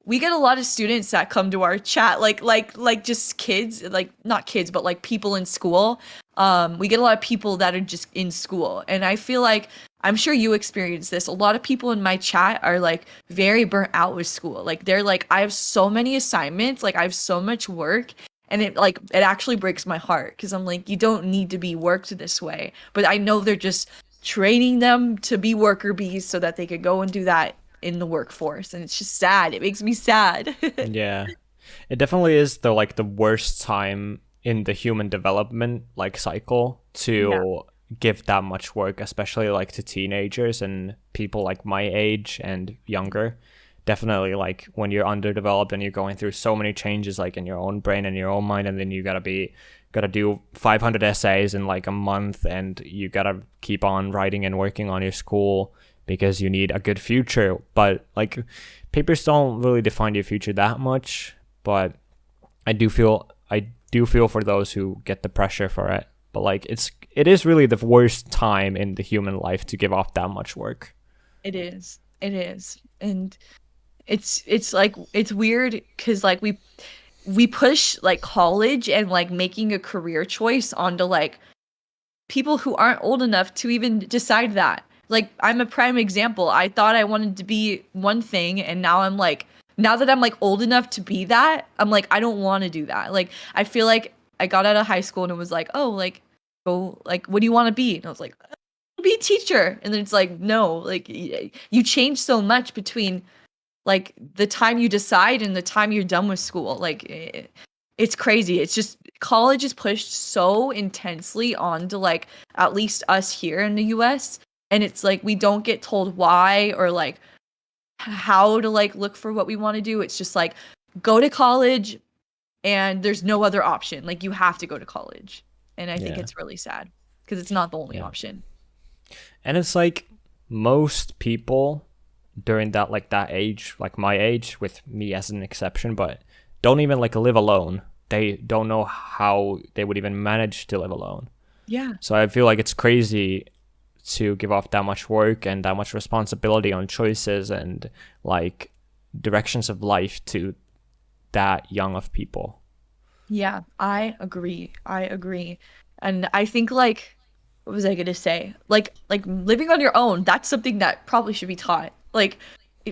we get a lot of students that come to our chat, like just kids, like not kids, but like people in school. We get a lot of people that are just in school. And I feel like, I'm sure you experience this. A lot of people in my chat are like very burnt out with school. Like they're like, I have so many assignments, like I have so much work. And it actually breaks my heart because I'm like, you don't need to be worked this way. But I know they're just training them to be worker bees so that they could go and do that in the workforce. And it's just sad. It makes me sad. Yeah. It definitely is the worst time in the human development like cycle to give that much work, especially like to teenagers and people like my age and younger. Definitely like when you're underdeveloped and you're going through so many changes like in your own brain and your own mind, and then you gotta do 500 essays in like a month, and you gotta keep on writing and working on your school because you need a good future. But like papers don't really define your future that much, but I do feel for those who get the pressure for it. But like it is really the worst time in the human life to give off that much work. It is. And it's like, it's weird because like we push like college and like making a career choice onto like people who aren't old enough to even decide that. Like I'm a prime example. I thought I wanted to be one thing, and now that I'm like old enough to be that, I'm like, I don't want to do that. Like I feel like I got out of high school and it was like, oh, like go, like what do you want to be? And I was like, be a teacher. And then it's like, no, like you change so much between like the time you decide and the time you're done with school. Like it's crazy. It's just college is pushed so intensely onto like at least us here in the US, and it's like we don't get told why or like how to like look for what we want to do. It's just like go to college and there's no other option. Like you have to go to college. And I think it's really sad because it's not the only option. And it's like most people during that age, like my age, with me as an exception, but don't even like live alone. They don't know how they would even manage to live alone. Yeah. So I feel like it's crazy to give off that much work and that much responsibility on choices and like directions of life to that young of people. Yeah, I agree. And I think like, what was I gonna say? Like living on your own, that's something that probably should be taught. Like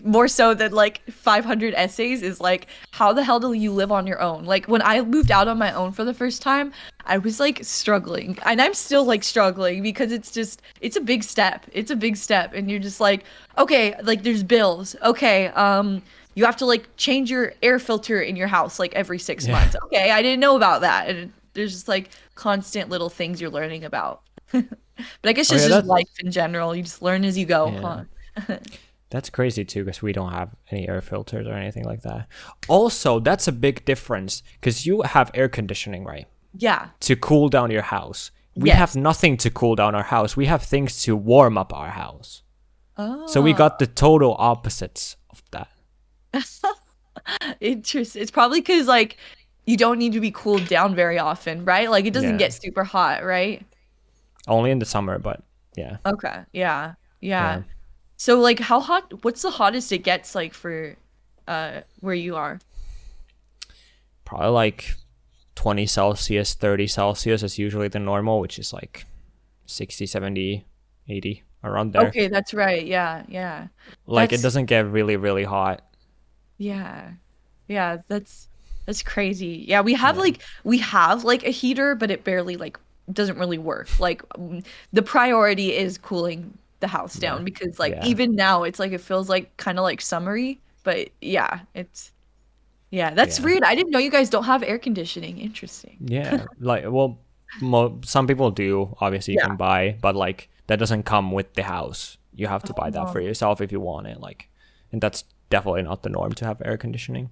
more so than like 500 essays is like, how the hell do you live on your own? Like when I moved out on my own for the first time, I was like struggling, and I'm still like struggling because it's a big step. And you're just like, okay, like there's bills. Okay, you have to like change your air filter in your house like every 6 months. Okay, I didn't know about that. And there's just like constant little things you're learning about. But I guess it's just life in general. You just learn as you go, huh? That's crazy too, because we don't have any air filters or anything like that. Also, that's a big difference because you have air conditioning, right? Yeah. To cool down your house. We have nothing to cool down our house. We have things to warm up our house. Oh. So we got the total opposites of that. Interesting. It's probably because like you don't need to be cooled down very often, right? Like it doesn't get super hot, right? Only in the summer, but yeah. Okay. Yeah. So like how hot, what's the hottest it gets like for where you are? Probably like 20 Celsius, 30 Celsius is usually the normal, which is like 60, 70, 80, around there. Okay, that's right. Yeah. Like it doesn't get really, really hot. Yeah, that's crazy. Yeah, we have like a heater, but it barely like doesn't really work. Like the priority is cooling the house down because like even now it's like it feels like kind of like summery, but that's weird. I didn't know you guys don't have air conditioning. Interesting. Yeah, like well, some people do. Obviously, you can buy, but like that doesn't come with the house. You have to buy that for yourself if you want it. Like, and that's definitely not the norm to have air conditioning.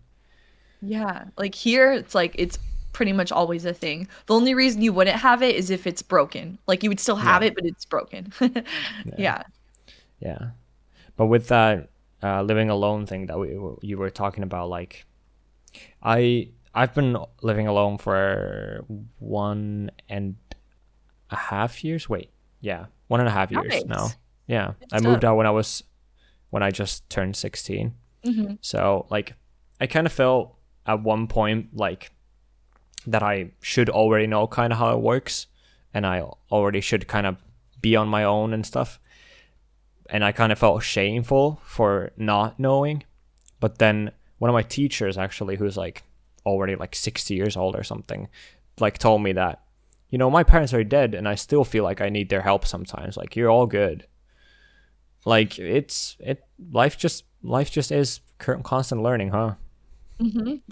Yeah, like here it's like it's pretty much always a thing. The only reason you wouldn't have it is if it's broken. Like you would still have it, but it's broken. Yeah. But with that living alone thing that you were talking about, like I've been living alone for 1.5 years. Wait, 1.5 years now. Yeah, I moved out when I just turned 16. Mm-hmm. So like I kind of felt at one point like that I should already know kind of how it works, and I already should kind of be on my own and stuff. And I kind of felt shameful for not knowing. But then one of my teachers, actually, who's like already like 60 years old or something, like told me that, my parents are dead and I still feel like I need their help sometimes. Like, you're all good. Like, life just is constant learning, huh?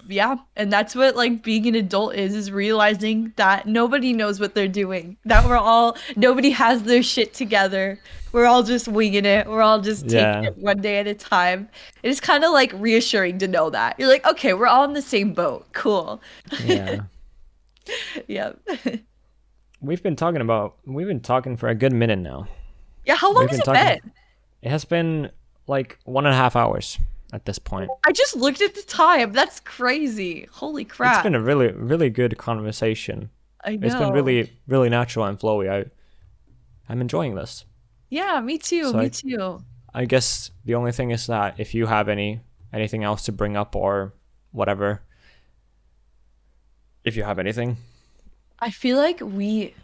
Yeah, and that's what like being an adult is realizing that nobody knows what they're doing. That nobody has their shit together. We're all just winging it. We're all just taking Yeah. it one day at a time. It's kind of like reassuring to know that. You're like, okay, we're all in the same boat. Cool. Yeah. Yeah. We've been talking for a good minute now. Yeah, how long has it been? It has been like 1.5 hours at this point. I just looked at the time. That's crazy. Holy crap. It's been a really, really good conversation. I know. It's been really, really natural and flowy. I'm enjoying this. Yeah, me too. Me too. I guess the only thing is that if you have anything else to bring up or whatever, if you have anything. I feel like we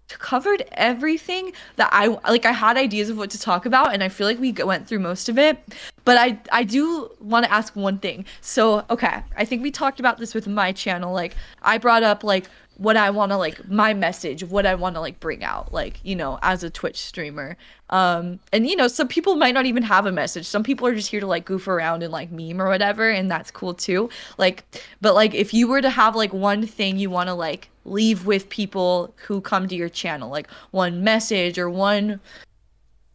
covered everything that I had ideas of what to talk about, and I feel like we went through most of it. But I do want to ask one thing. So, okay, I think we talked about this with my channel. Like, I brought up like what I want to like my message of what I want to like bring out, like, as a Twitch streamer. And some people might not even have a message. Some people are just here to like goof around and like meme or whatever, and that's cool too. Like, but like if you were to have like one thing you want to like leave with people who come to your channel, like one message or one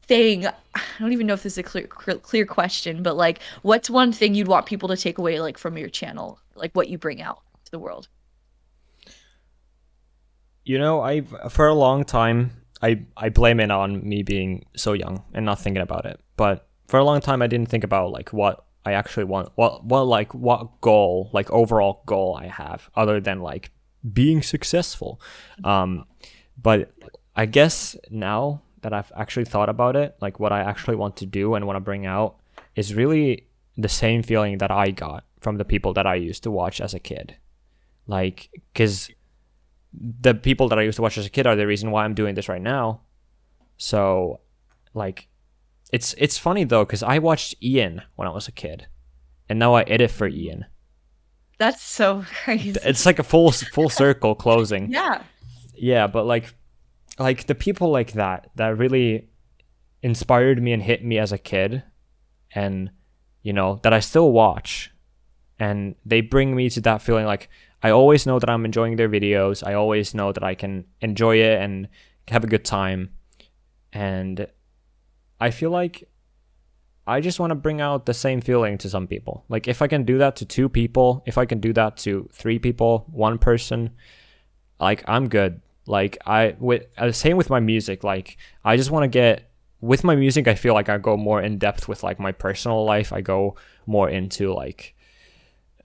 thing, I don't even know if this is a clear question, but like what's one thing you'd want people to take away like from your channel, like what you bring out to the world? I've for a long time I blame it on me being so young and not thinking about it. But for a long time I didn't think about like what I actually want, what goal, like overall goal I have other than like being successful. But I guess now that I've actually thought about it, like what I actually want to do and want to bring out is really the same feeling that I got from the people that I used to watch as a kid. Like, because the people that I used to watch as a kid are the reason why I'm doing this right now. So, like, it's funny though, because I watched Ian when I was a kid, and now I edit for Ian. That's so crazy. It's like a full circle closing. Yeah, but like the people like that really inspired me and hit me as a kid, and that I still watch, and they bring me to that feeling like I always know that I'm enjoying their videos. I always know that I can enjoy it and have a good time. And I feel like I just want to bring out the same feeling to some people. Like if I can do that to 2 people, if I can do that to 3 people, 1 person, like I'm good. Like same with my music. Like I just want to get with my music. I feel like I go more in depth with like my personal life. I go more into like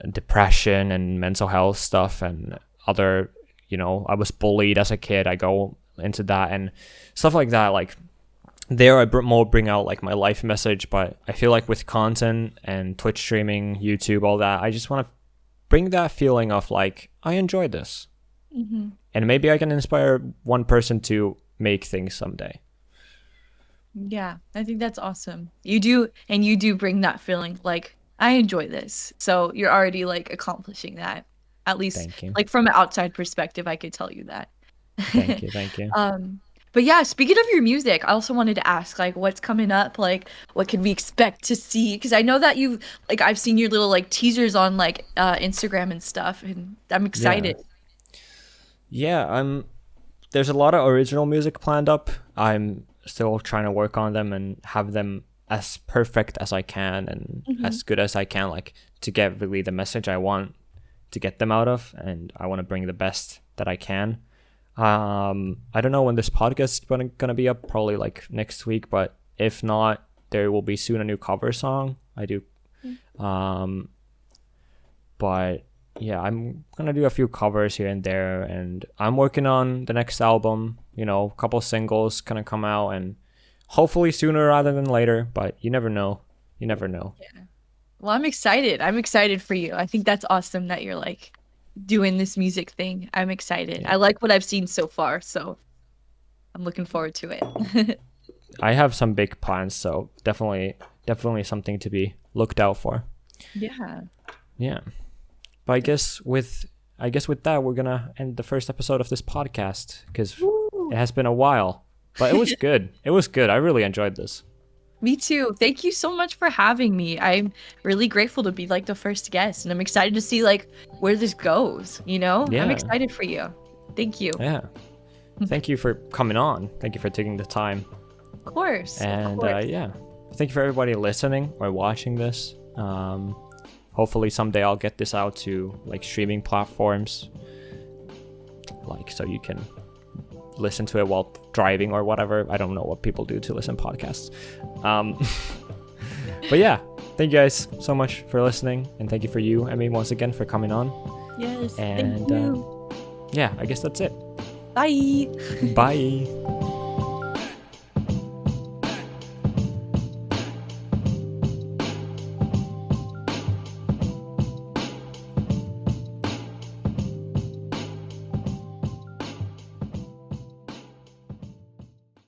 depression and mental health stuff and other, I was bullied as a kid. I go into that and stuff like that. Like there I more bring out like my life message, but I feel like with content and Twitch streaming, YouTube, all that, I just want to bring that feeling of like I enjoyed this. And maybe I can inspire 1 person to make things someday. Yeah, I think that's awesome. You do bring that feeling like I enjoy this. So you're already like accomplishing that. At least like from an outside perspective, I could tell you that. Thank you. But yeah, speaking of your music, I also wanted to ask like what's coming up, like what can we expect to see? Because I know that I've seen your little like teasers on like Instagram and stuff, and I'm excited. Yeah, there's a lot of original music planned up. I'm still trying to work on them and have them as perfect as I can and as good as I can, like to get really the message I want to get them out of, and I want to bring the best that I can. I don't know when this podcast is gonna be up, probably like next week, but if not, there will be soon a new cover song I do. But yeah, I'm gonna do a few covers here and there, and I'm working on the next album. A couple singles gonna come out, and hopefully sooner rather than later, but you never know. Yeah. Well, I'm excited. I'm excited for you. I think that's awesome that you're like doing this music thing. I'm excited. Yeah. I like what I've seen so far. So I'm looking forward to it. I have some big plans, so definitely something to be looked out for. Yeah. Yeah. But I guess with that, we're gonna end the first episode of this podcast because it has been a while, but it was good. It was good. I really enjoyed this. Me too. Thank you so much for having me. I'm really grateful to be like the first guest, and I'm excited to see like where this goes, you know? Yeah. I'm excited for you. Thank you. Yeah. Thank you for coming on. Thank you for taking the time. Of course. And of course. yeah. Thank you for everybody listening or watching this. Hopefully someday I'll get this out to like streaming platforms, like so you can listen to it while driving or whatever. I don't know what people do to listen podcasts. But yeah, thank you guys so much for listening, and thank you for you, Emmi, once again for coming on. Yes. And thank you. yeah, I guess that's it. Bye. Bye.